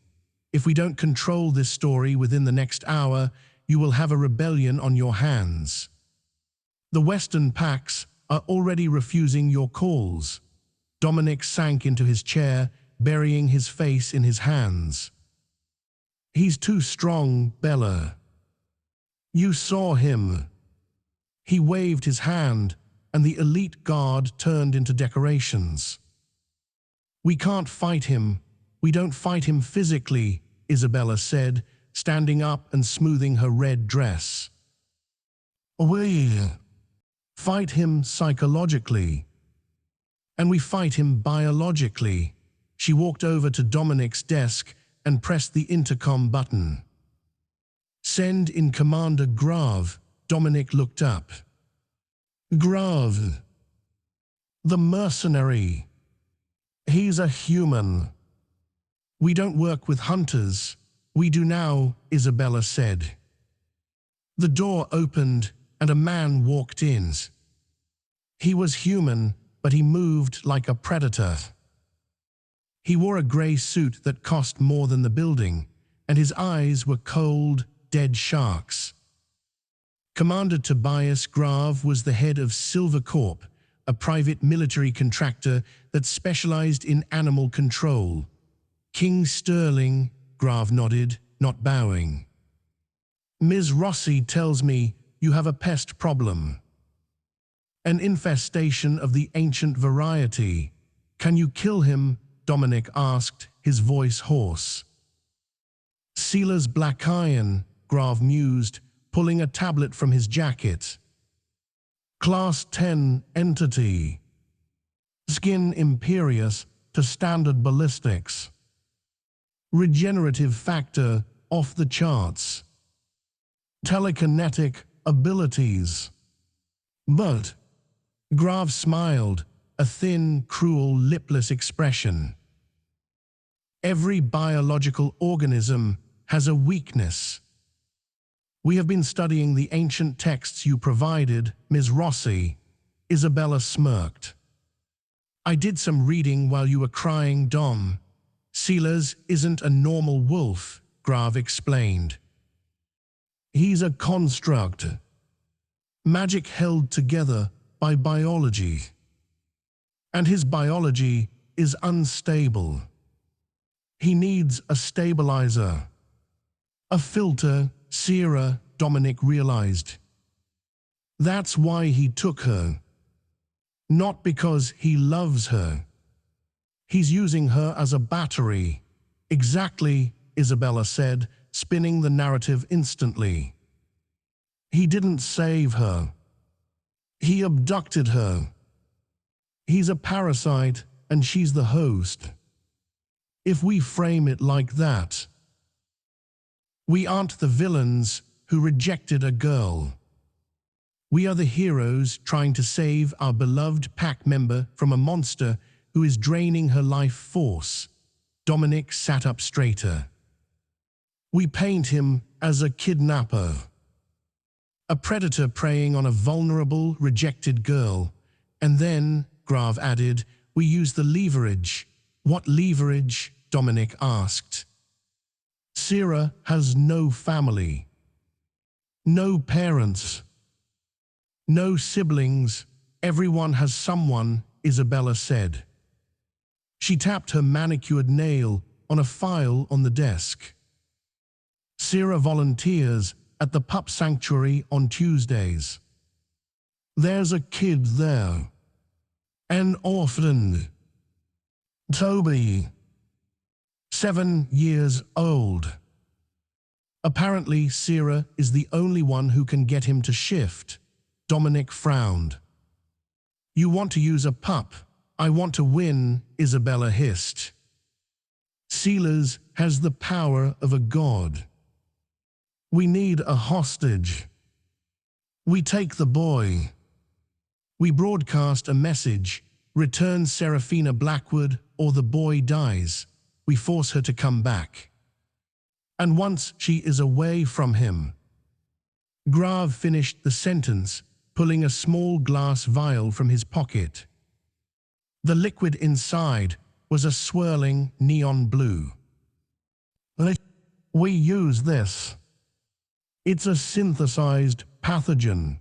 If we don't control this story within the next hour, you will have a rebellion on your hands. The Western packs are already refusing your calls." Dominic sank into his chair, burying his face in his hands. "He's too strong, Bella. You saw him." He waved his hand, and the elite guard turned into decorations. "We can't fight him. We don't fight him physically," Isabella said, standing up and smoothing her red dress. "We fight him psychologically. And we fight him biologically." She walked over to Dominic's desk and pressed the intercom button. "Send in Commander Grav." Dominic looked up. "Grav? The mercenary. He's a human. We don't work with hunters. We do now," Isabella said. The door opened and a man walked in. He was human, but he moved like a predator. He wore a grey suit that cost more than the building, and his eyes were cold, dead sharks. Commander Tobias Grav was the head of Silver Corp, a private military contractor that specialized in animal control. "King Sterling," Grav nodded, not bowing. "Ms. Rossi tells me you have a pest problem. An infestation of the ancient variety. Can you kill him?" Dominic asked, his voice hoarse. "Sila's black iron," Grav mused, pulling a tablet from his jacket. "Class 10 entity. Skin impervious to standard ballistics. Regenerative factor off the charts. Telekinetic abilities. But," Grav smiled, a thin, cruel, lipless expression. "Every biological organism has a weakness. We have been studying the ancient texts you provided, Ms. Rossi." Isabella smirked. "I did some reading while you were crying, Dom. Silas isn't a normal wolf," Grav explained. "He's a construct. Magic held together, by biology. And his biology is unstable. He needs a stabilizer. A filter, Sera, Dominic realized. That's why he took her. Not because he loves her. He's using her as a battery. Exactly, Isabella said, spinning the narrative instantly. He didn't save her. He abducted her. He's a parasite and she's the host. If we frame it like that, we aren't the villains who rejected a girl. We are the heroes trying to save our beloved pack member from a monster who is draining her life force. Dominic sat up straighter. We paint him as a kidnapper. A predator preying on a vulnerable, rejected girl. And then, Grav added, we use the leverage. What leverage? Dominic asked. Sera has no family. No parents. No siblings. Everyone has someone, Isabella said. She tapped her manicured nail on a file on the desk. Sera volunteers at the pup sanctuary on Tuesdays. There's a kid there. An orphan. Toby. 7 years old. Apparently, Sera is the only one who can get him to shift. Dominic frowned. You want to use a pup. I want to win, Isabella hissed. Sealers has the power of a god. We need a hostage. We take the boy. We broadcast a message. Return Seraphina Blackwood or the boy dies. We force her to come back. And once she is away from him. Grav finished the sentence, pulling a small glass vial from his pocket. The liquid inside was a swirling neon blue. We use this. It's a synthesized pathogen,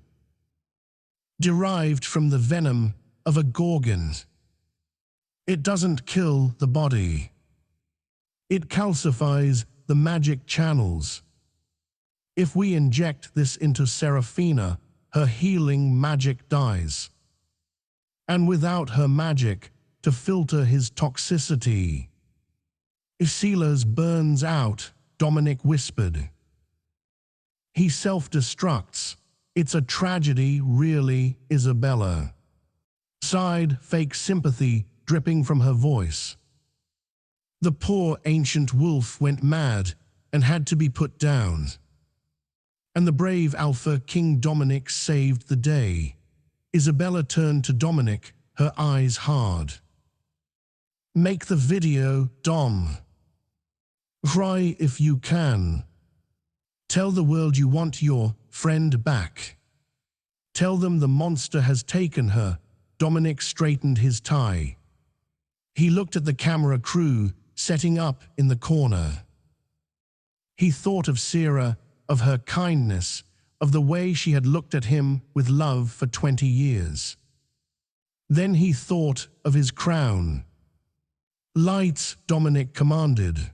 derived from the venom of a gorgon. It doesn't kill the body. It calcifies the magic channels. If we inject this into Seraphina, her healing magic dies. And without her magic to filter his toxicity, if Sealers burns out, Dominic whispered. He self-destructs. It's a tragedy, really, Isabella. Sighed, fake sympathy dripping from her voice. The poor ancient wolf went mad and had to be put down. And the brave alpha King Dominic saved the day. Isabella turned to Dominic, her eyes hard. Make the video, Dom. Cry if you can. Tell the world you want your friend back. Tell them the monster has taken her. Dominic straightened his tie. He looked at the camera crew setting up in the corner. He thought of Sera, of her kindness, of the way she had looked at him with love for 20 years. Then he thought of his crown. Lights, Dominic commanded.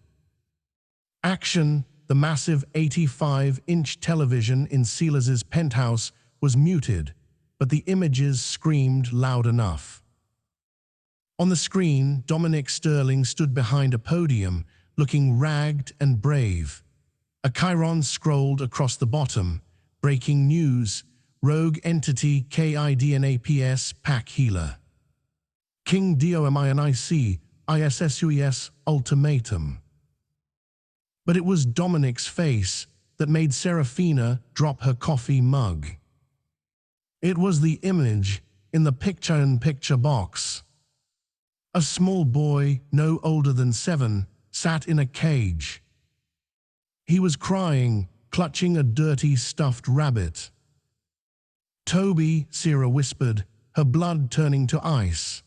Action. The massive 85-inch television in Sealers' penthouse was muted, but the images screamed loud enough. On the screen, Dominic Sterling stood behind a podium, looking ragged and brave. A chyron scrolled across the bottom. Breaking news. Rogue entity KIDNAPS pack healer. King Dominic ISSUES ultimatum. But it was Dominic's face that made Seraphina drop her coffee mug. It was the image in the picture-in-picture box. A small boy, no older than 7, sat in a cage. He was crying, clutching a dirty stuffed rabbit. Toby, Sera whispered, her blood turning to ice.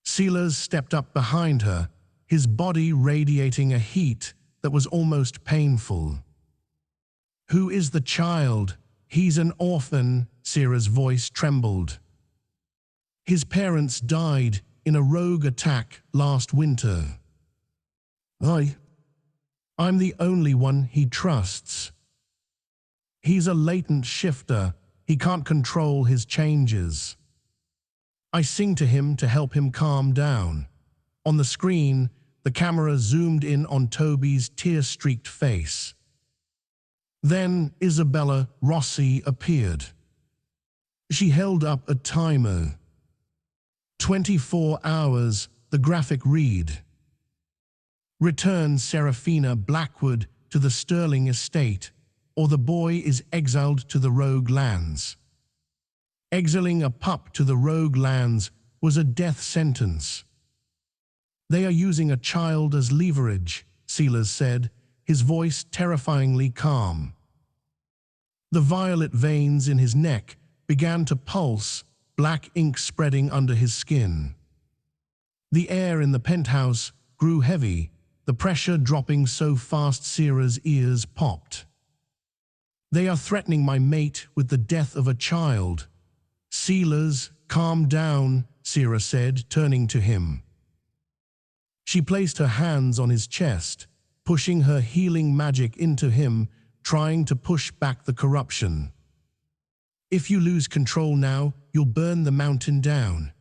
Sealers stepped up behind her, his body radiating a heat that was almost painful. Who is the child? He's an orphan, Sera's voice trembled. His parents died in a rogue attack last winter. I'm the only one he trusts. He's a latent shifter. He can't control his changes. I sing to him to help him calm down. On the screen, the camera zoomed in on Toby's tear-streaked face. Then Isabella Rossi appeared. She held up a timer. 24 hours, the graphic read. Return Seraphina Blackwood to the Sterling estate, or the boy is exiled to the rogue lands. Exiling a pup to the rogue lands was a death sentence. They are using a child as leverage, Silas said, his voice terrifyingly calm. The violet veins in his neck began to pulse, black ink spreading under his skin. The air in the penthouse grew heavy, the pressure dropping so fast Sera's ears popped. They are threatening my mate with the death of a child. Silas, calm down, Sera said, turning to him. She placed her hands on his chest, pushing her healing magic into him, trying to push back the corruption. If you lose control now, you'll burn the mountain down.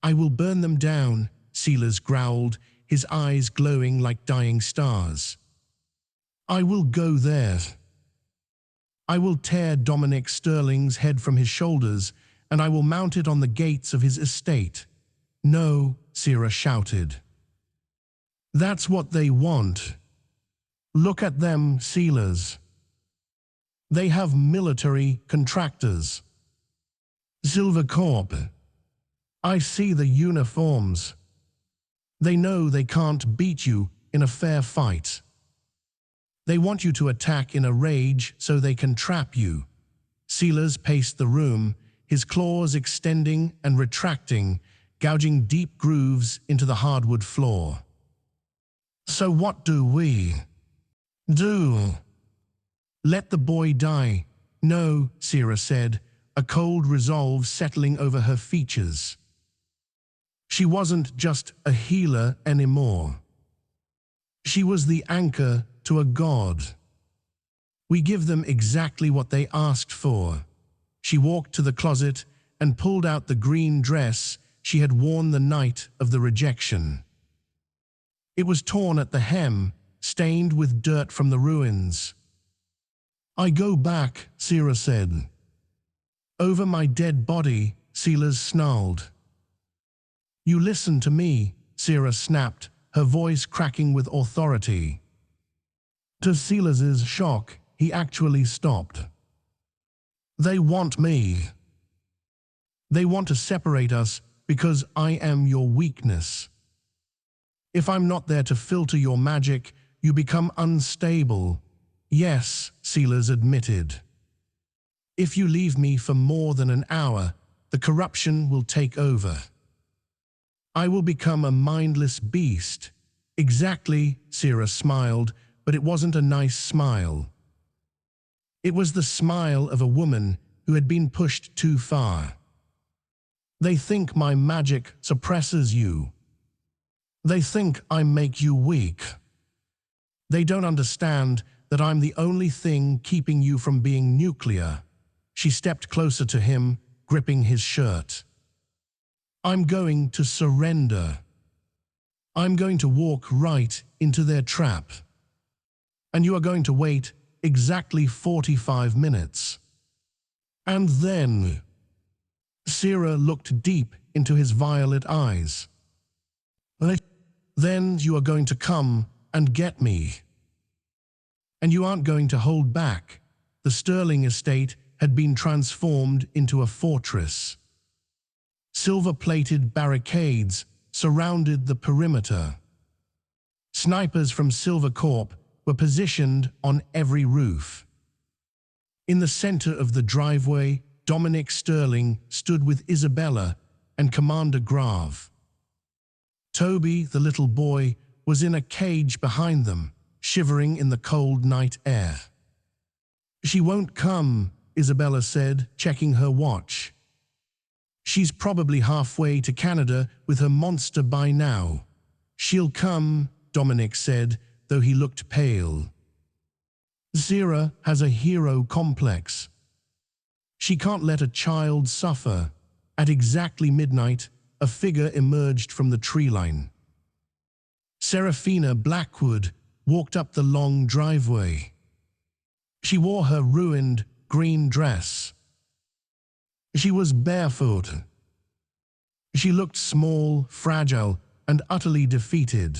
I will burn them down, Silas growled, his eyes glowing like dying stars. I will go there. I will tear Dominic Sterling's head from his shoulders, and I will mount it on the gates of his estate. No, Sera shouted. That's what they want. Look at them, Silas. They have military contractors. Silver Corp. I see the uniforms. They know they can't beat you in a fair fight. They want you to attack in a rage so they can trap you. Silas paced the room, his claws extending and retracting, gouging deep grooves into the hardwood floor. So what do we do? Let the boy die. No, Sera said, a cold resolve settling over her features. She wasn't just a healer anymore. She was the anchor to a god. We give them exactly what they asked for. She walked to the closet and pulled out the green dress she had worn the night of the rejection. It was torn at the hem, stained with dirt from the ruins. I go back, Sera said. Over my dead body, Silas snarled. You listen to me, Sera snapped, her voice cracking with authority. To Silas's shock, he actually stopped. They want me. They want to separate us because I am your weakness. If I'm not there to filter your magic, you become unstable. Yes, Silas admitted. If you leave me for more than an hour, the corruption will take over. I will become a mindless beast. Exactly, Sera smiled, but it wasn't a nice smile. It was the smile of a woman who had been pushed too far. They think my magic suppresses you. They think I make you weak. They don't understand that I'm the only thing keeping you from being nuclear. She stepped closer to him, gripping his shirt. I'm going to surrender. I'm going to walk right into their trap. And you are going to wait exactly 45 minutes. And then... Sera looked deep into his violet eyes. Then you are going to come and get me. And you aren't going to hold back. The Sterling estate had been transformed into a fortress. Silver-plated barricades surrounded the perimeter. Snipers from Silver Corp were positioned on every roof. In the center of the driveway, Dominic Sterling stood with Isabella and Commander Grave. Toby, the little boy, was in a cage behind them, shivering in the cold night air. She won't come, Isabella said, checking her watch. She's probably halfway to Canada with her monster by now. She'll come, Dominic said, though he looked pale. Sera has a hero complex. She can't let a child suffer. At exactly midnight, a figure emerged from the tree line. Seraphina Blackwood walked up the long driveway. She wore her ruined green dress. She was barefoot. She looked small, fragile, and utterly defeated.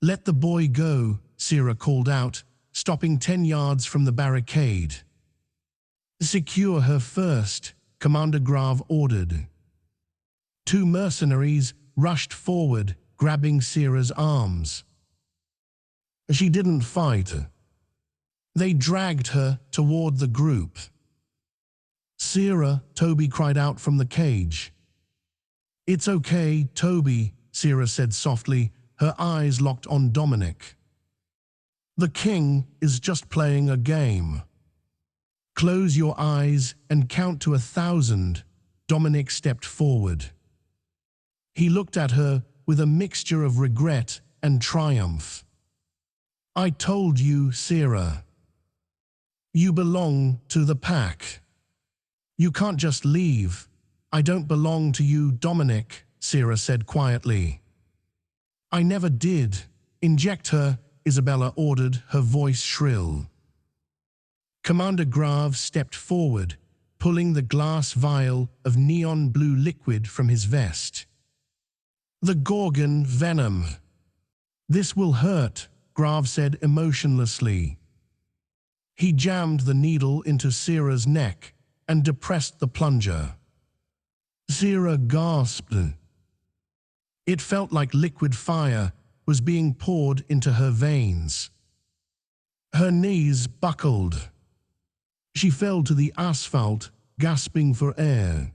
"Let the boy go," Sera called out, stopping 10 yards from the barricade. "Secure her first," Commander Grave ordered. 2 mercenaries rushed forward, grabbing Sera's arms. She didn't fight. They dragged her toward the group. "Sera," Toby cried out from the cage. "It's okay, Toby," Sera said softly, her eyes locked on Dominic. "The king is just playing a game. Close your eyes and count to 1,000. Dominic stepped forward. He looked at her with a mixture of regret and triumph. "I told you, Sera. You belong to the pack. You can't just leave." "I don't belong to you, Dominic," Sera said quietly. "I never did." "Inject her," Isabella ordered, her voice shrill. Commander Grave stepped forward, pulling the glass vial of neon blue liquid from his vest. "The Gorgon venom." "This will hurt," Grave said emotionlessly. He jammed the needle into Sera's neck and depressed the plunger. Sera gasped. It felt like liquid fire was being poured into her veins. Her knees buckled. She fell to the asphalt, gasping for air.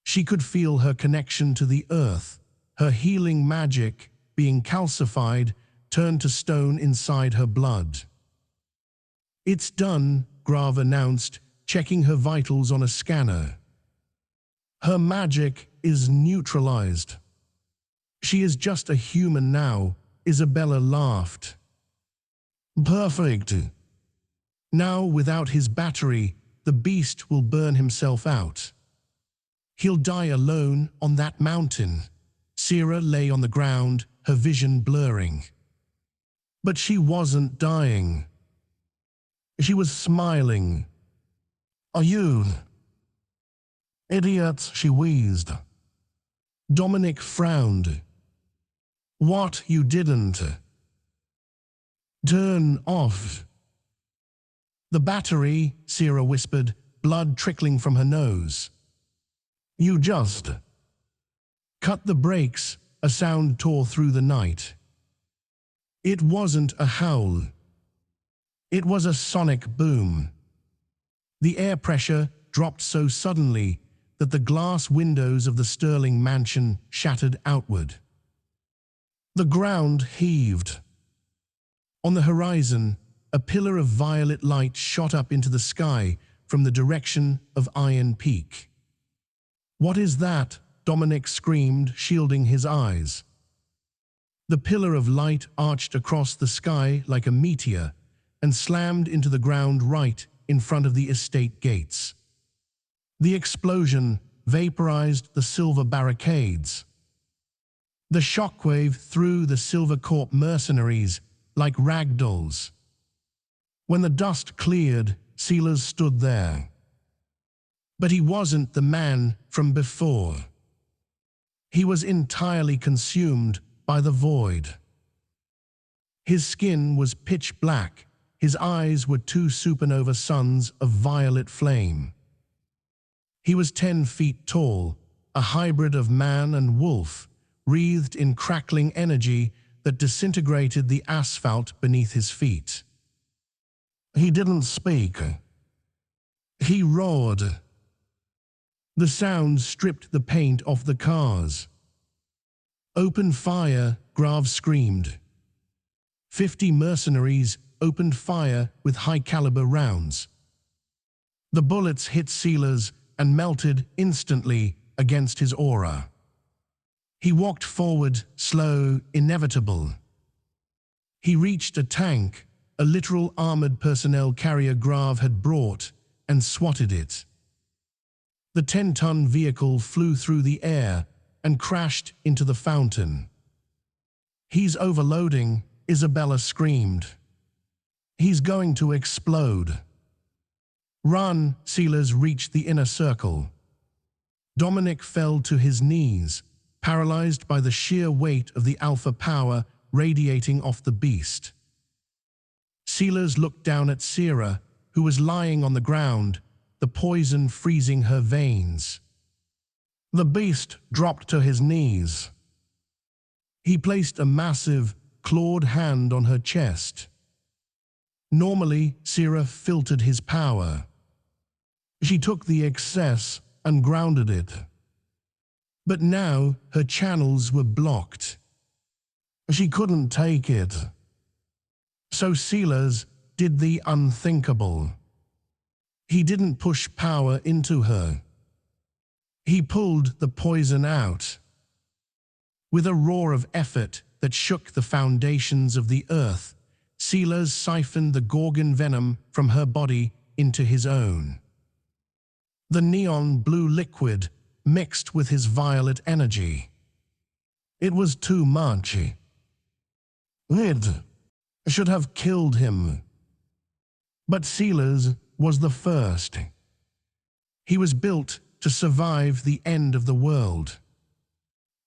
She could feel her connection to the earth, her healing magic, being calcified, turned to stone inside her blood. "It's done," Grave announced, checking her vitals on a scanner. "Her magic is neutralized. She is just a human now," Isabella laughed. "Perfect. Now, without his battery, the beast will burn himself out. He'll die alone on that mountain." Sera lay on the ground, her vision blurring. But she wasn't dying. She was smiling. "Are you idiots?" she wheezed. Dominic frowned. "What, you didn't turn off the battery?" Sera whispered, blood trickling from her nose. "You just cut the brakes." A sound tore through the night. It wasn't a howl. It was a sonic boom. The air pressure dropped so suddenly that the glass windows of the Sterling mansion shattered outward. The ground heaved. On the horizon, a pillar of violet light shot up into the sky from the direction of Iron Peak. "What is that?" Dominic screamed, shielding his eyes. The pillar of light arched across the sky like a meteor and slammed into the ground right in front of the estate gates. The explosion vaporized the silver barricades. The shockwave threw the Silver Corp mercenaries like ragdolls. When the dust cleared, Sealers stood there. But he wasn't the man from before. He was entirely consumed by the void. His skin was pitch black. His eyes were 2 supernova suns of violet flame. He was 10 feet tall, a hybrid of man and wolf, wreathed in crackling energy that disintegrated the asphalt beneath his feet. He didn't speak. He roared. The sound stripped the paint off the cars. "Open fire," Grave screamed. 50 mercenaries opened fire with high-caliber rounds. The bullets hit Silas and melted instantly against his aura. He walked forward, slow, inevitable. He reached a tank a literal armored personnel carrier Grav had brought and swatted it. The 10-ton vehicle flew through the air and crashed into the fountain. "He's overloading," Isabella screamed. "He's going to explode." "Run!" Silas reached the inner circle. Dominic fell to his knees, paralyzed by the sheer weight of the alpha power radiating off the beast. Silas looked down at Sera, who was lying on the ground, the poison freezing her veins. The beast dropped to his knees. He placed a massive, clawed hand on her chest. Normally, Sera filtered his power. She took the excess and grounded it. But now her channels were blocked. She couldn't take it. So Silas did the unthinkable. He didn't push power into her. He pulled the poison out. With a roar of effort that shook the foundations of the earth, Silas siphoned the Gorgon venom from her body into his own. The neon blue liquid mixed with his violet energy. It was too much. It should have killed him. But Silas was the first. He was built to survive the end of the world.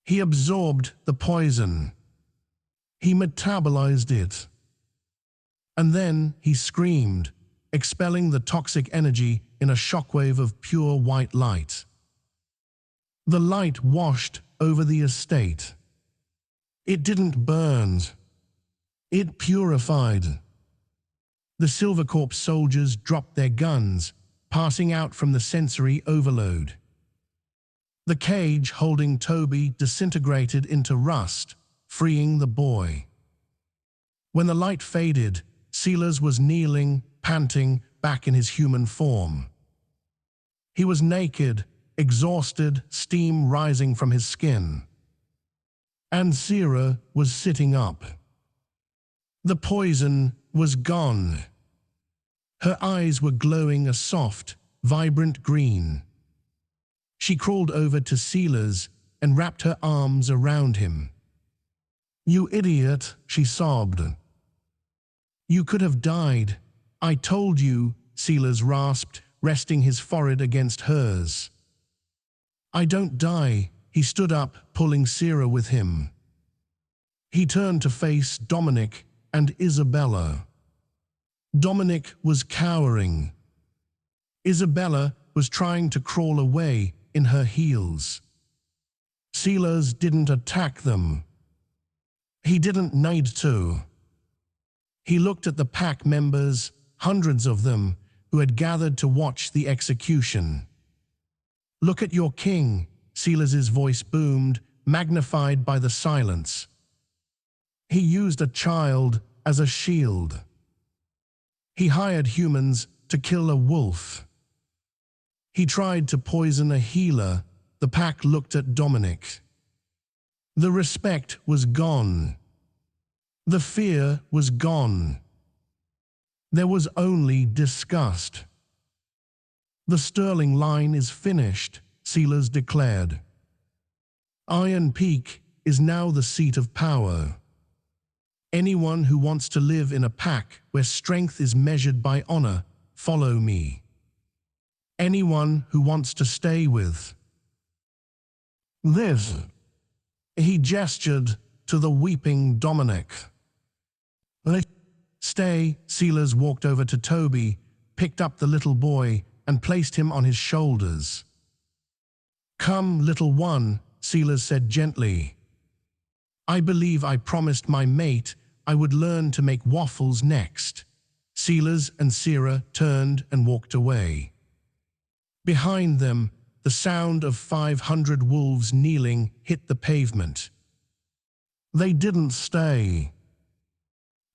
He absorbed the poison. He metabolized it. And then he screamed, expelling the toxic energy in a shockwave of pure white light. The light washed over the estate. It didn't burn. It purified. The Silver Corps soldiers dropped their guns, passing out from the sensory overload. The cage holding Toby disintegrated into rust, freeing the boy. When the light faded, Silas was kneeling, panting, back in his human form. He was naked, exhausted, steam rising from his skin. And Sera was sitting up. The poison was gone. Her eyes were glowing a soft, vibrant green. She crawled over to Silas and wrapped her arms around him. "You idiot," she sobbed. "You could have died. I told you," Silas rasped, resting his forehead against hers. "I don't die." He stood up, pulling Sera with him. He turned to face Dominic and Isabella. Dominic was cowering. Isabella was trying to crawl away in her heels. Silas didn't attack them. He didn't need to. He looked at the pack members, hundreds of them, who had gathered to watch the execution. "Look at your king," Silas's voice boomed, magnified by the silence. "He used a child as a shield. He hired humans to kill a wolf. He tried to poison a healer." The pack looked at Dominic. The respect was gone. The fear was gone. There was only disgust. "The Sterling line is finished," Silas declared. "Iron Peak is now the seat of power. Anyone who wants to live in a pack where strength is measured by honor, follow me. Anyone who wants to stay with this." He gestured to the weeping Dominic. "Stay." Silas walked over to Toby, picked up the little boy, and placed him on his shoulders. "Come, little one," Silas said gently. "I believe I promised my mate I would learn to make waffles next." Silas and Sera turned and walked away. Behind them, the sound of 500 wolves kneeling hit the pavement. They didn't stay.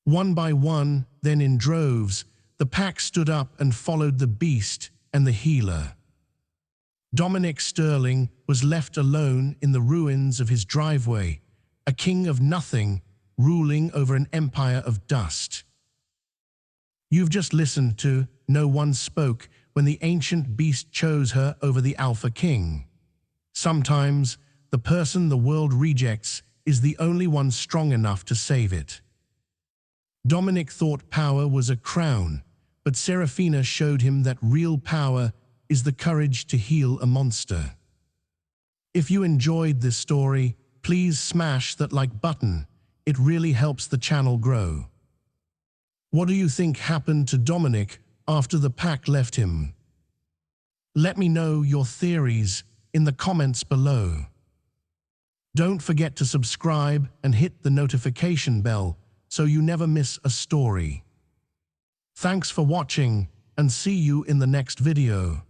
One by one, then in droves, the pack stood up and followed the beast and the healer. Dominic Sterling was left alone in the ruins of his driveway, a king of nothing, ruling over an empire of dust. You've just listened to No One Spoke when the ancient beast chose her over the Alpha King. Sometimes, the person the world rejects is the only one strong enough to save it. Dominic thought power was a crown, but Seraphina showed him that real power is the courage to heal a monster. If you enjoyed this story, please smash that like button. It really helps the channel grow. What do you think happened to Dominic after the pack left him? Let me know your theories in the comments below. Don't forget to subscribe and hit the notification bell so you never miss a story. Thanks for watching and see you in the next video.